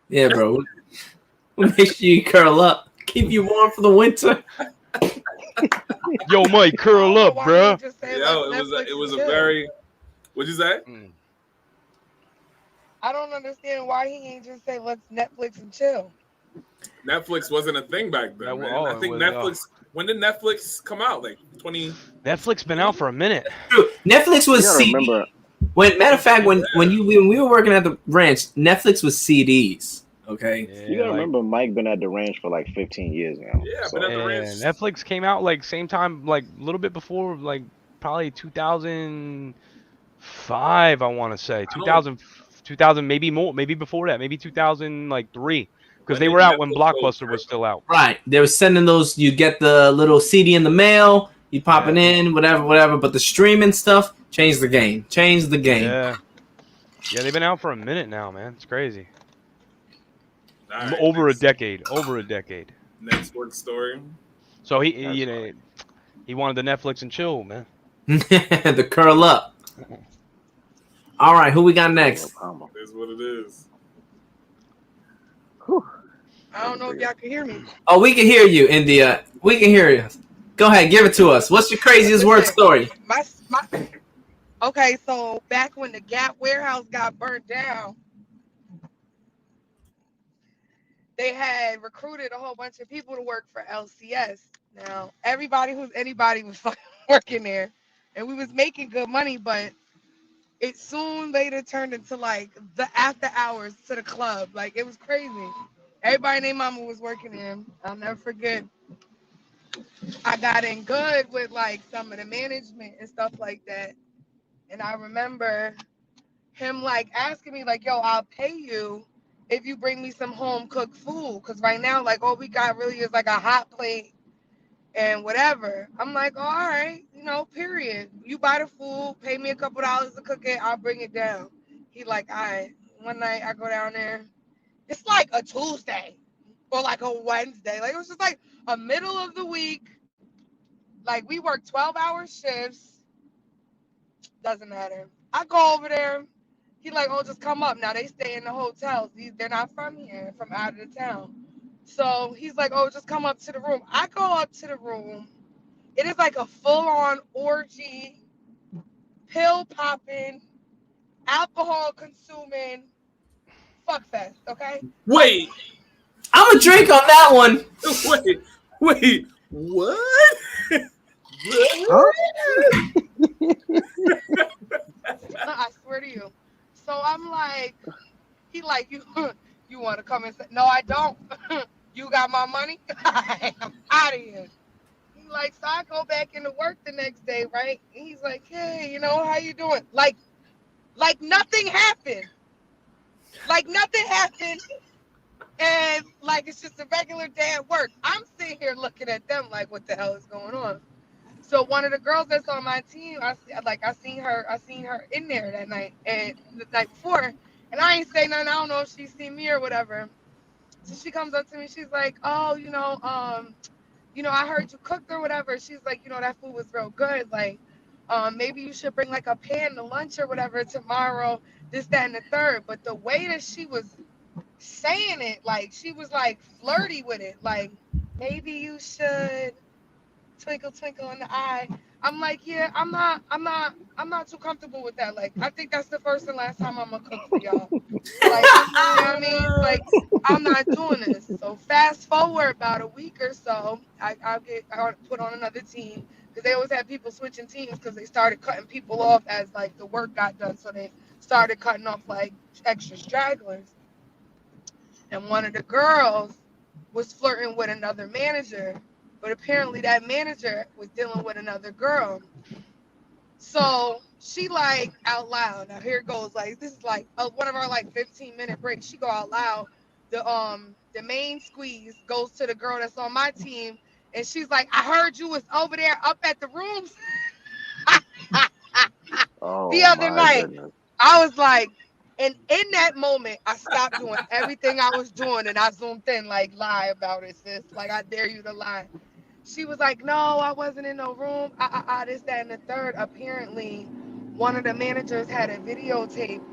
Yeah, bro. Make sure you curl up. Keep you warm for the winter. Yo, Mike, curl up, bro. Yo, it was a very. What'd you say? I don't understand why he ain't just say let's Netflix and chill. Netflix wasn't a thing back then, man. I think Netflix. When did Netflix come out? Like 20. Netflix been out for a minute. Netflix was CD. Matter of fact, when we were working at the ranch, Netflix was CDs. Okay. Yeah, you gotta remember, Mike been at the ranch for like 15 years now. Yeah, been at the ranch. Netflix came out like same time, like a little bit before, like probably 2005. I want to say 2000, maybe more, maybe before that, maybe 2003. Because they were out when Blockbuster was still out. Right. They were sending those, you get the little CD in the mail, you pop it in, whatever. But the streaming stuff changed the game. Yeah, they've been out for a minute now, man. It's crazy. Right, over a decade. Next work story. So he wanted the Netflix and chill, man. The curl up. All right, who we got next? It is what it is. I don't know if y'all can hear me. Oh, we can hear you, India. We can hear you. Go ahead, give it to us. What's your craziest work story? Okay, so back when the Gap warehouse got burnt down, they had recruited a whole bunch of people to work for LCS. Now, everybody who's anybody was fucking working there, and we was making good money, but it soon later turned into like the after hours to the club. Like it was crazy. Everybody named Mama was working there. I'll never forget. I got in good with like some of the management and stuff like that. And I remember him like asking me like, yo, I'll pay you if you bring me some home cooked food. Cause right now, like all we got really is like a hot plate and whatever. I'm like, oh, all right, period. You buy the food, pay me a couple dollars to cook it, I'll bring it down. He like, all right. One night I go down there. It's like a Tuesday or like a Wednesday. Like it was just like a middle of the week. Like we work 12-hour shifts. Doesn't matter. I go over there. He like, oh, just come up. Now they stay in the hotels. They're not from here, from out of the town. So he's like, oh, just come up to the room. I go up to the room. It is like a full-on orgy, pill popping, alcohol consuming, fuck fest. Okay. Wait, I'm a drink on that one. wait, what? I swear to you. So I'm like, he like, you want to come and say, no, I don't. You got my money? I'm out of here. He like, so I go back into work the next day, right? And he's like, hey, how you doing? Like nothing happened. Like nothing happened. And like, it's just a regular day at work. I'm sitting here looking at them like, what the hell is going on? So one of the girls that's on my team, I seen her in there that night and the night before, and I ain't say nothing. I don't know if she seen me or whatever. So she comes up to me, she's like, oh, I heard you cooked or whatever. She's like, that food was real good. Like, maybe you should bring like a pan to lunch or whatever tomorrow. This, that, and the third. But the way that she was saying it, like she was like flirty with it, like maybe you should. Twinkle, twinkle in the eye. I'm like, yeah, I'm not too comfortable with that. Like, I think that's the first and last time I'm gonna cook for y'all. Like, you know what I mean? Like, I'm not doing this. So fast forward about a week or so, I get put on another team because they always had people switching teams because they started cutting people off as like the work got done. So they started cutting off like extra stragglers. And one of the girls was flirting with another manager. But apparently that manager was dealing with another girl. So she like out loud. Now here it goes. Like this is like one of our like 15-minute breaks. She go out loud. The main squeeze goes to the girl that's on my team, and she's like, "I heard you was over there up at the rooms the other night." Goodness. I was like, and in that moment, I stopped doing everything I was doing, and I zoomed in like, lie about it, sis. Like I dare you to lie. She was like, no, I wasn't in no room. This, that, and the third. Apparently, one of the managers had a videotape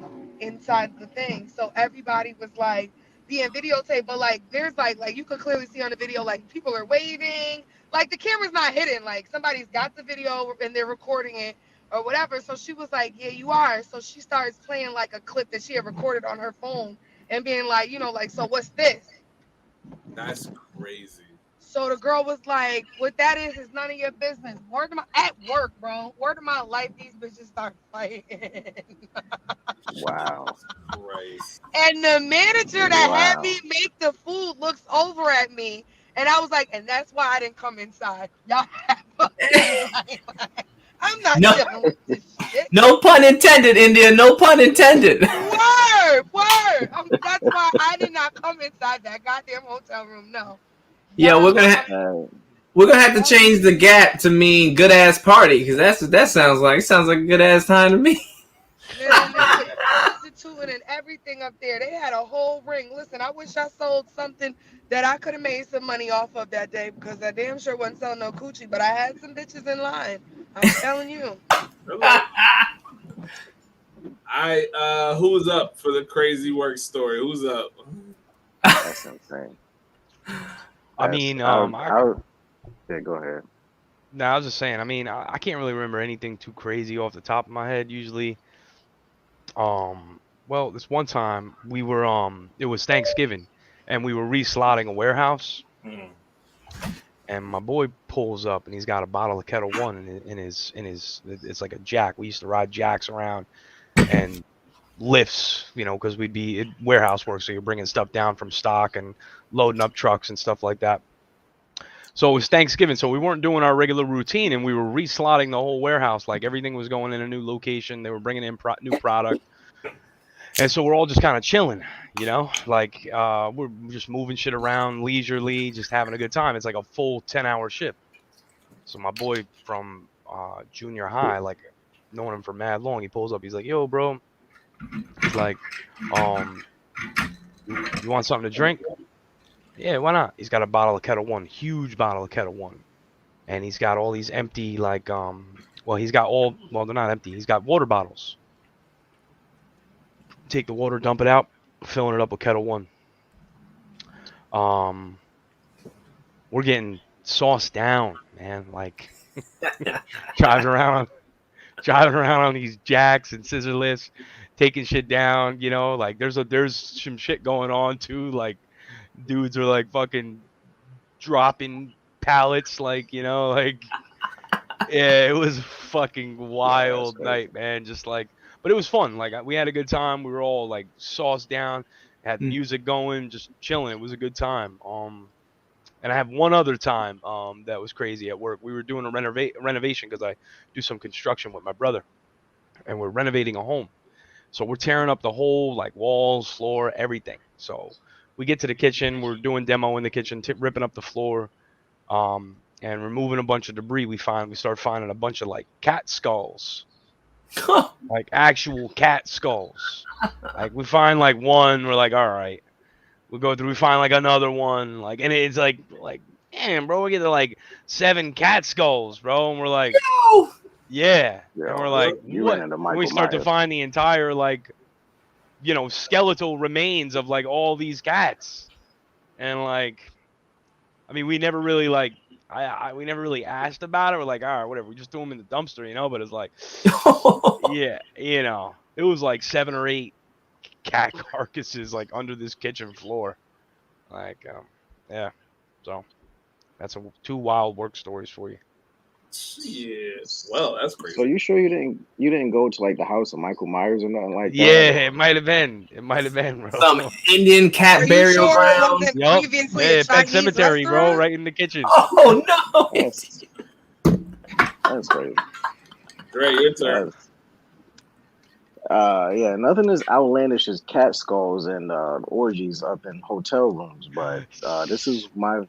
inside the thing. So everybody was like being videotaped. But like, there's like you could clearly see on the video, like people are waving. Like the camera's not hidden. Like somebody's got the video and they're recording it or whatever. So she was like, yeah, you are. So she starts playing like a clip that she had recorded on her phone and being like, like, so what's this? That's crazy. So the girl was like, what that is none of your business. Word of my, at work, bro. Word of my life, these bitches start fighting. Wow. Christ. And the manager that had me make the food looks over at me. And I was like, and that's why I didn't come inside. Y'all have I'm not dealing with this shit. No pun intended, India. No pun intended. Word. That's why I did not come inside that goddamn hotel room. No. Yeah, we're gonna have to change the gap to mean good ass party because that's what that sounds like. It sounds like a good ass time to me. Prostituting and everything up there. They had a whole ring. Listen, I wish I sold something that I could have made some money off of that day because I damn sure wasn't selling no coochie. But I had some bitches in line. I'm telling you. Who's up for the crazy work story? Who's up? That's insane. I mean, yeah, go ahead. No, I was just saying. I mean, I can't really remember anything too crazy off the top of my head. Usually, well, this one time we were it was Thanksgiving, and we were reslotting a warehouse, and my boy pulls up, and he's got a bottle of Kettle One in his. It's like a jack. We used to ride jacks around and lifts, because we'd be warehouse work, so you're bringing stuff down from stock and loading up trucks and stuff like that. So it was Thanksgiving, so we weren't doing our regular routine, and we were reslotting the whole warehouse. Like everything was going in a new location. They were bringing in new product. And so we're all just kind of chilling, like we're just moving shit around leisurely, just having a good time. It's like a full 10-hour shift. So my boy from junior high, like knowing him for mad long, he pulls up. He's like, "Yo, bro," he's like, "You want something to drink?" "Yeah, why not?" He's got a bottle of Kettle One, huge bottle of Kettle One, and he's got all these empty, like, they're not empty. He's got water bottles. Take the water, dump it out, filling it up with Kettle One. We're getting sauced down, man. Like driving around on these jacks and scissor lifts, taking shit down. Like there's some shit going on too. Like dudes are like fucking dropping pallets, like like yeah, it was a fucking wild night, man. Just like. But it was fun. Like we had a good time. We were all like sauced down, had music going, just chilling. It was a good time. And I have one other time that was crazy at work. We were doing a renovation because I do some construction with my brother, and we're renovating a home. So we're tearing up the whole like walls, floor, everything. So we get to the kitchen. We're doing demo in the kitchen, ripping up the floor, and removing a bunch of debris. We start finding a bunch of like cat skulls. Like actual cat skulls. Like we find like one, we're like, all right. We go through, we find like another one, like, and it's like, damn, bro, we get to like 7 cat skulls, bro, and we're like, Yo! Yeah, Yo, and we're like, what? And we start to find the entire like, skeletal remains of like all these cats, and like, I mean, we never really like. We never really asked about it. We're like, all right, whatever. We just threw them in the dumpster, But it's like, yeah, it was like 7 or 8 cat carcasses like under this kitchen floor. Like, yeah. So that's 2 wild work stories for you. Yes. Well, that's crazy. So you sure you didn't go to like the house of Michael Myers or nothing like that? Yeah, it might have been. Bro. Some Indian cat burial ground. Yup. Yeah, Pet Cemetery, bro, right in the kitchen. Oh no. That's crazy. Great, your turn. Yeah, nothing as outlandish as cat skulls and orgies up in hotel rooms, but this is my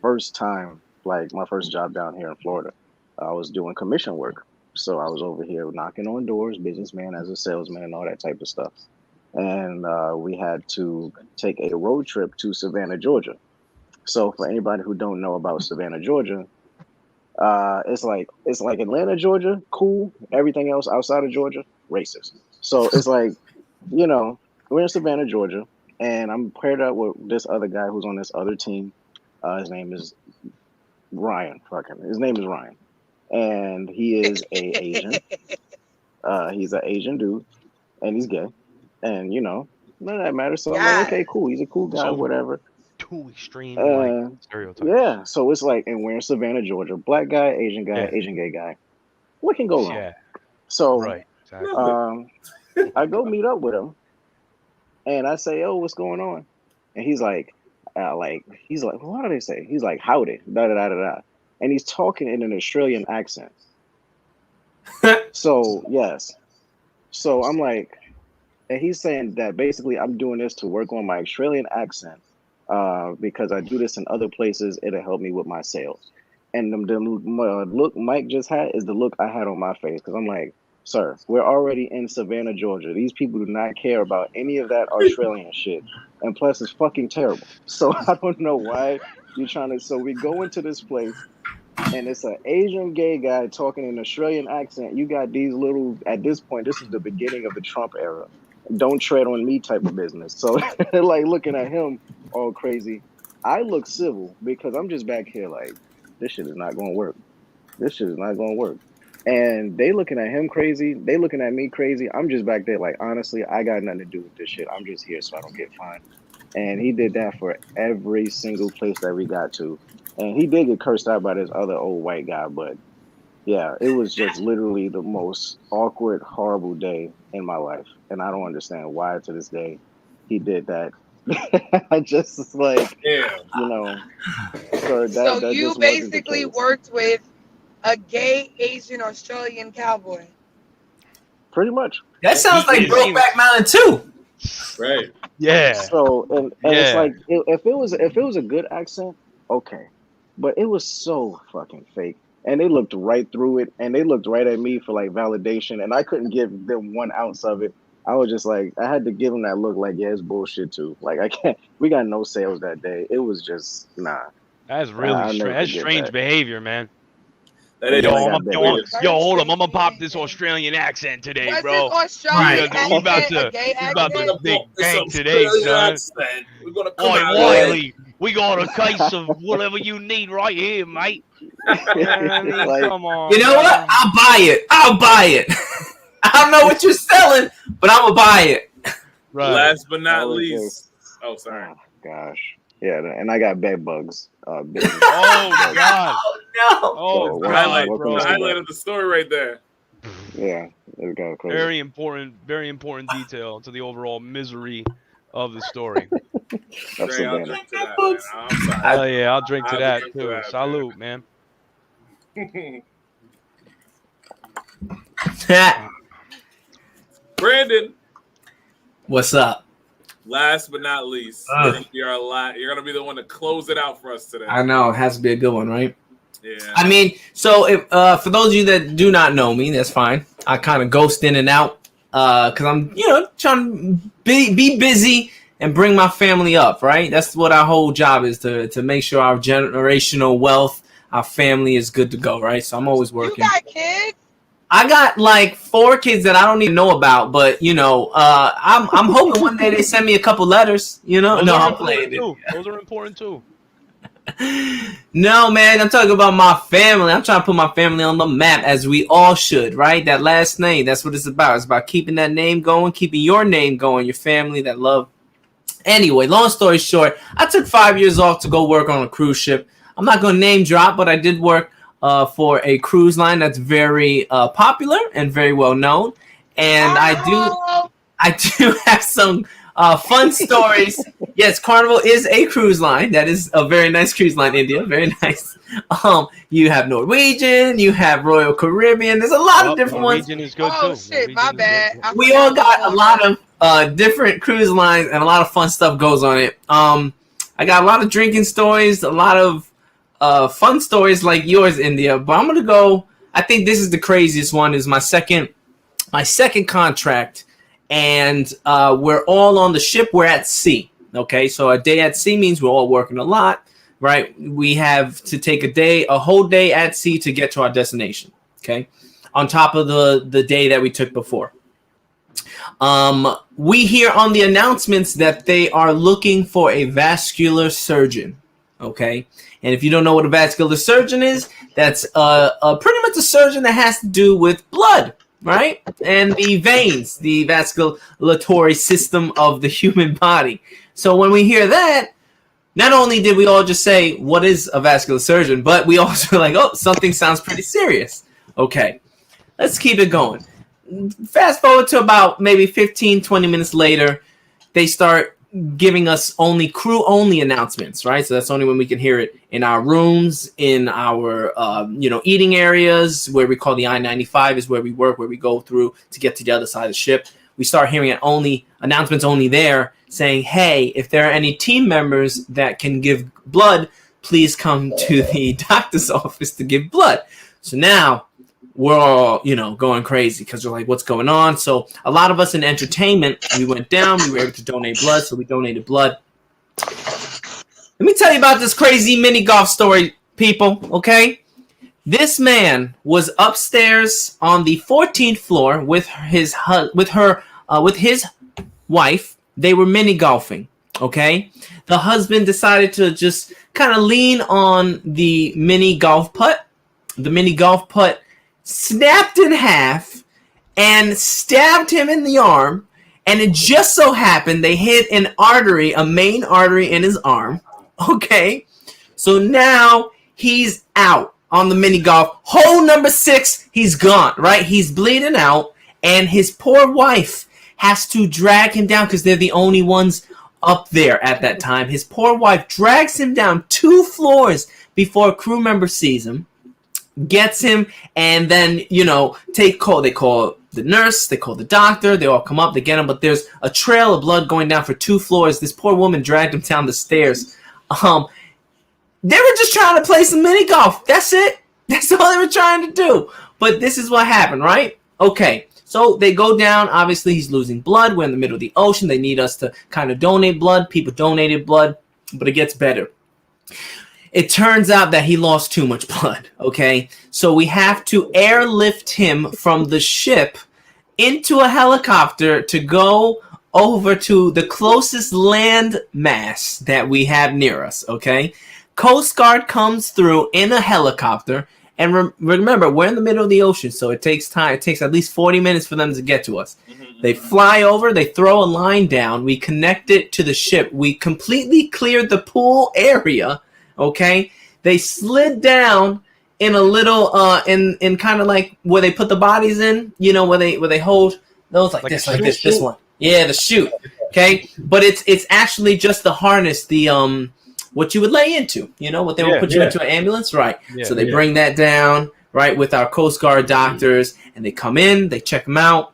first time, like my first job down here in Florida. I was doing commission work, so I was over here knocking on doors, businessman as a salesman and all that type of stuff. And we had to take a road trip to Savannah, Georgia. So for anybody who don't know about Savannah, Georgia, it's like Atlanta, Georgia, cool. Everything else outside of Georgia, racist. So it's like, we're in Savannah, Georgia, and I'm paired up with this other guy who's on this other team. His name is Ryan. His name is Ryan. And he is a Asian. He's an Asian dude, and he's gay. And, none of that matters. So I'm like, okay, cool. He's a cool guy, whatever. Too extreme like stereotypes. Yeah, so it's like, and we're in Savannah, Georgia. Black guy, Asian gay guy. What can go wrong? Yeah. So, right. Exactly. I go meet up with him, and I say, "Oh, what's going on?" And he's like, what do they say? He's like, "Howdy, da da da da da," and he's talking in an Australian accent. So yes, so I'm like, and he's saying that basically I'm doing this to work on my Australian accent because I do this in other places. It'll help me with my sales. And the look Mike just had is the look I had on my face because I'm like, sir, we're already in Savannah, Georgia. These people do not care about any of that Australian shit. And plus, it's fucking terrible. So I don't know why you're trying to. So we go into this place, and it's an Asian gay guy talking in an Australian accent. You got these little, at this point, this is the beginning of the Trump era. Don't tread on me type of business. So like looking at him all crazy. I look civil because I'm just back here like, this shit is not going to work. This shit is not going to work. And they looking at him crazy. They looking at me crazy. I'm just back there like, honestly, I got nothing to do with this shit. I'm just here so I don't get fined. And he did that for every single place that we got to. And he did get cursed out by this other old white guy. But yeah, it was just literally the most awkward, horrible day in my life. And I don't understand why to this day he did that. I just like, you know. So you basically worked with a gay Asian Australian cowboy. Pretty much. That sounds like Brokeback Mountain too. Right. Yeah. So and it's like if it was a good accent, okay, but it was so fucking fake, and they looked right through it, and they looked right at me for like validation, and I couldn't give them 1 ounce of it. I was just like, I had to give them that look, like, yeah, it's bullshit too. Like I can't. We got no sales that day. It was just nah. That's really strange. That's strange behavior, man. Yo, hold on, I'm gonna pop this Australian accent today, bro. We about to big bang today, son. Wiley, we got a case of whatever you need right here, mate. Come on. You know what? I'll buy it. I don't know what you're selling, but I'm gonna buy it. Right. Last but not least. Oh, sorry. Oh, gosh. Yeah, and I got bed bugs. Oh God! Oh no! The highlight of the story right there. Yeah, it got crazy. Very important detail to the overall misery of the story. I'll drink to that, man. I'm sorry. Oh yeah, I'll drink to that too. Salute, man. Brandon, what's up? Last but not least, you're gonna be the one to close it out for us today. I know it has to be a good one, right? Yeah. I mean, so if for those of you that do not know me, that's fine. I kind of ghost in and out because I'm, trying to be busy and bring my family up, right? That's what our whole job is, to make sure our generational wealth, our family is good to go, right? So I'm always working. You got kids? I got like 4 kids that I don't even know about, but I'm hoping one day they send me a couple letters. I'm playing it. Those are important too. No, man, I'm talking about my family. I'm trying to put my family on the map, as we all should, right? That last name, that's what it's about. It's about keeping that name going, keeping your name going, your family, that love. Anyway, long story short, I took 5 years off to go work on a cruise ship. I'm not going to name drop, but I did work for a cruise line that's very popular and very well known, and I do have some fun stories. Yes, Carnival is a cruise line. That is a very nice cruise line, India. Very nice. You have Norwegian, you have Royal Caribbean. There's a lot of different ones. Norwegian is good too. Shit, my bad. We all got a lot of different cruise lines, and a lot of fun stuff goes on it. I got a lot of drinking stories, a lot of fun stories like yours, India, but I'm gonna go. I think this is the craziest one. Is my second contract, and we're all on the ship. We're at sea. Okay, so a day at sea means we're all working a lot, right? We have to take a whole day at sea to get to our destination. Okay, on top of the day that we took before. We hear on the announcements that they are looking for a vascular surgeon. Okay. And if you don't know what a vascular surgeon is, that's pretty much a surgeon that has to do with blood, right? And the veins, the vasculatory system of the human body. So when we hear that, not only did we all just say, what is a vascular surgeon, but we also like, oh, something sounds pretty serious. Okay, let's keep it going. Fast forward to about maybe 15, 20 minutes later, they start giving us crew-only announcements, right? So that's only when we can hear it in our rooms, in our, eating areas, where we call the I-95 is where we work, where we go through to get to the other side of the ship. We start hearing announcements only there saying, hey, if there are any team members that can give blood, please come to the doctor's office to give blood. So now we're all, going crazy because we're like, what's going on? So a lot of us in entertainment, we went down, we were able to donate blood. So we donated blood. Let me tell you about this crazy mini golf story, people. Okay. This man was upstairs on the 14th floor with his wife. They were mini golfing. Okay. The husband decided to just kind of lean on the mini golf putt. The mini golf putt snapped in half, and stabbed him in the arm. And it just so happened they hit an artery, a main artery in his arm. Okay, so now he's out on the mini golf. Hole number 6, he's gone, right? He's bleeding out, and his poor wife has to drag him down because they're the only ones up there at that time. His poor wife drags him down 2 floors before a crew member sees him, gets him, and then, they call the nurse, they call the doctor, they all come up, they get him, but there's a trail of blood going down for 2 floors. This poor woman dragged him down the stairs. They were just trying to play some mini golf. That's it. That's all they were trying to do. But this is what happened, right? Okay. So they go down. Obviously, he's losing blood. We're in the middle of the ocean. They need us to kind of donate blood. People donated blood, but it gets better. It turns out that he lost too much blood, okay? So we have to airlift him from the ship into a helicopter to go over to the closest land mass that we have near us, okay? Coast Guard comes through in a helicopter, and remember, we're in the middle of the ocean, so it takes time. It takes at least 40 minutes for them to get to us. They fly over, they throw a line down, we connect it to the ship. We completely cleared the pool area, okay? They slid down in a little, in kind of like where they put the bodies in, where they hold those like this one. Yeah, the chute, okay? But it's actually just the harness, the what you would lay into, what they would put you into an ambulance, right? Yeah, so they bring that down, right, with our Coast Guard doctors, and they come in, they check them out.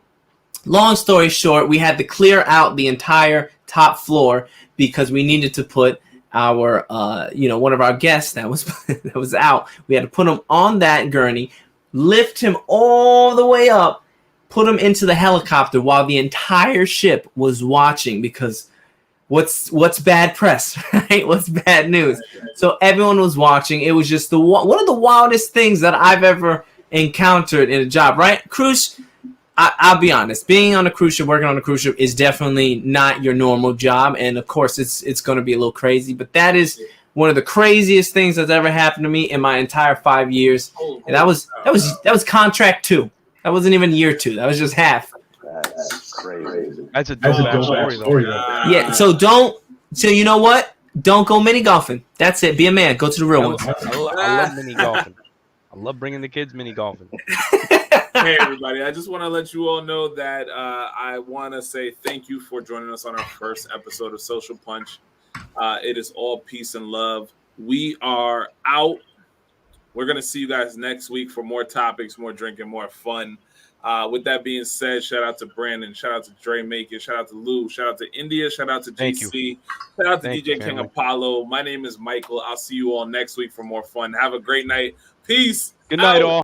Long story short, we had to clear out the entire top floor because we needed to put our, one of our guests that was out. We had to put him on that gurney, lift him all the way up, put him into the helicopter while the entire ship was watching because. What's bad press, right? What's bad news? So everyone was watching. It was just one of the wildest things that I've ever encountered in a job, right? Cruise, I'll be honest, being on a cruise ship, working on a cruise ship is definitely not your normal job. And of course, it's going to be a little crazy, but that is one of the craziest things that's ever happened to me in my entire 5 years. And that was contract 2. That wasn't even year 2. That was just half. That's crazy. That's a dope story, though. Yeah, so you know what? Don't go mini golfing. That's it. Be a man. Go to the real ones. I love mini golfing. I love bringing the kids mini golfing. Hey, everybody. I just want to let you all know that I want to say thank you for joining us on our first episode of Social Punch. It is all peace and love. We are out. We're going to see you guys next week for more topics, more drinking, more fun. With that being said, shout out to Brandon, shout out to Dre Maker, shout out to Lou, shout out to India, shout out to GC, shout out to DJ King Apollo. My name is Michael. I'll see you all next week for more fun. Have a great night. Peace. Good night, all.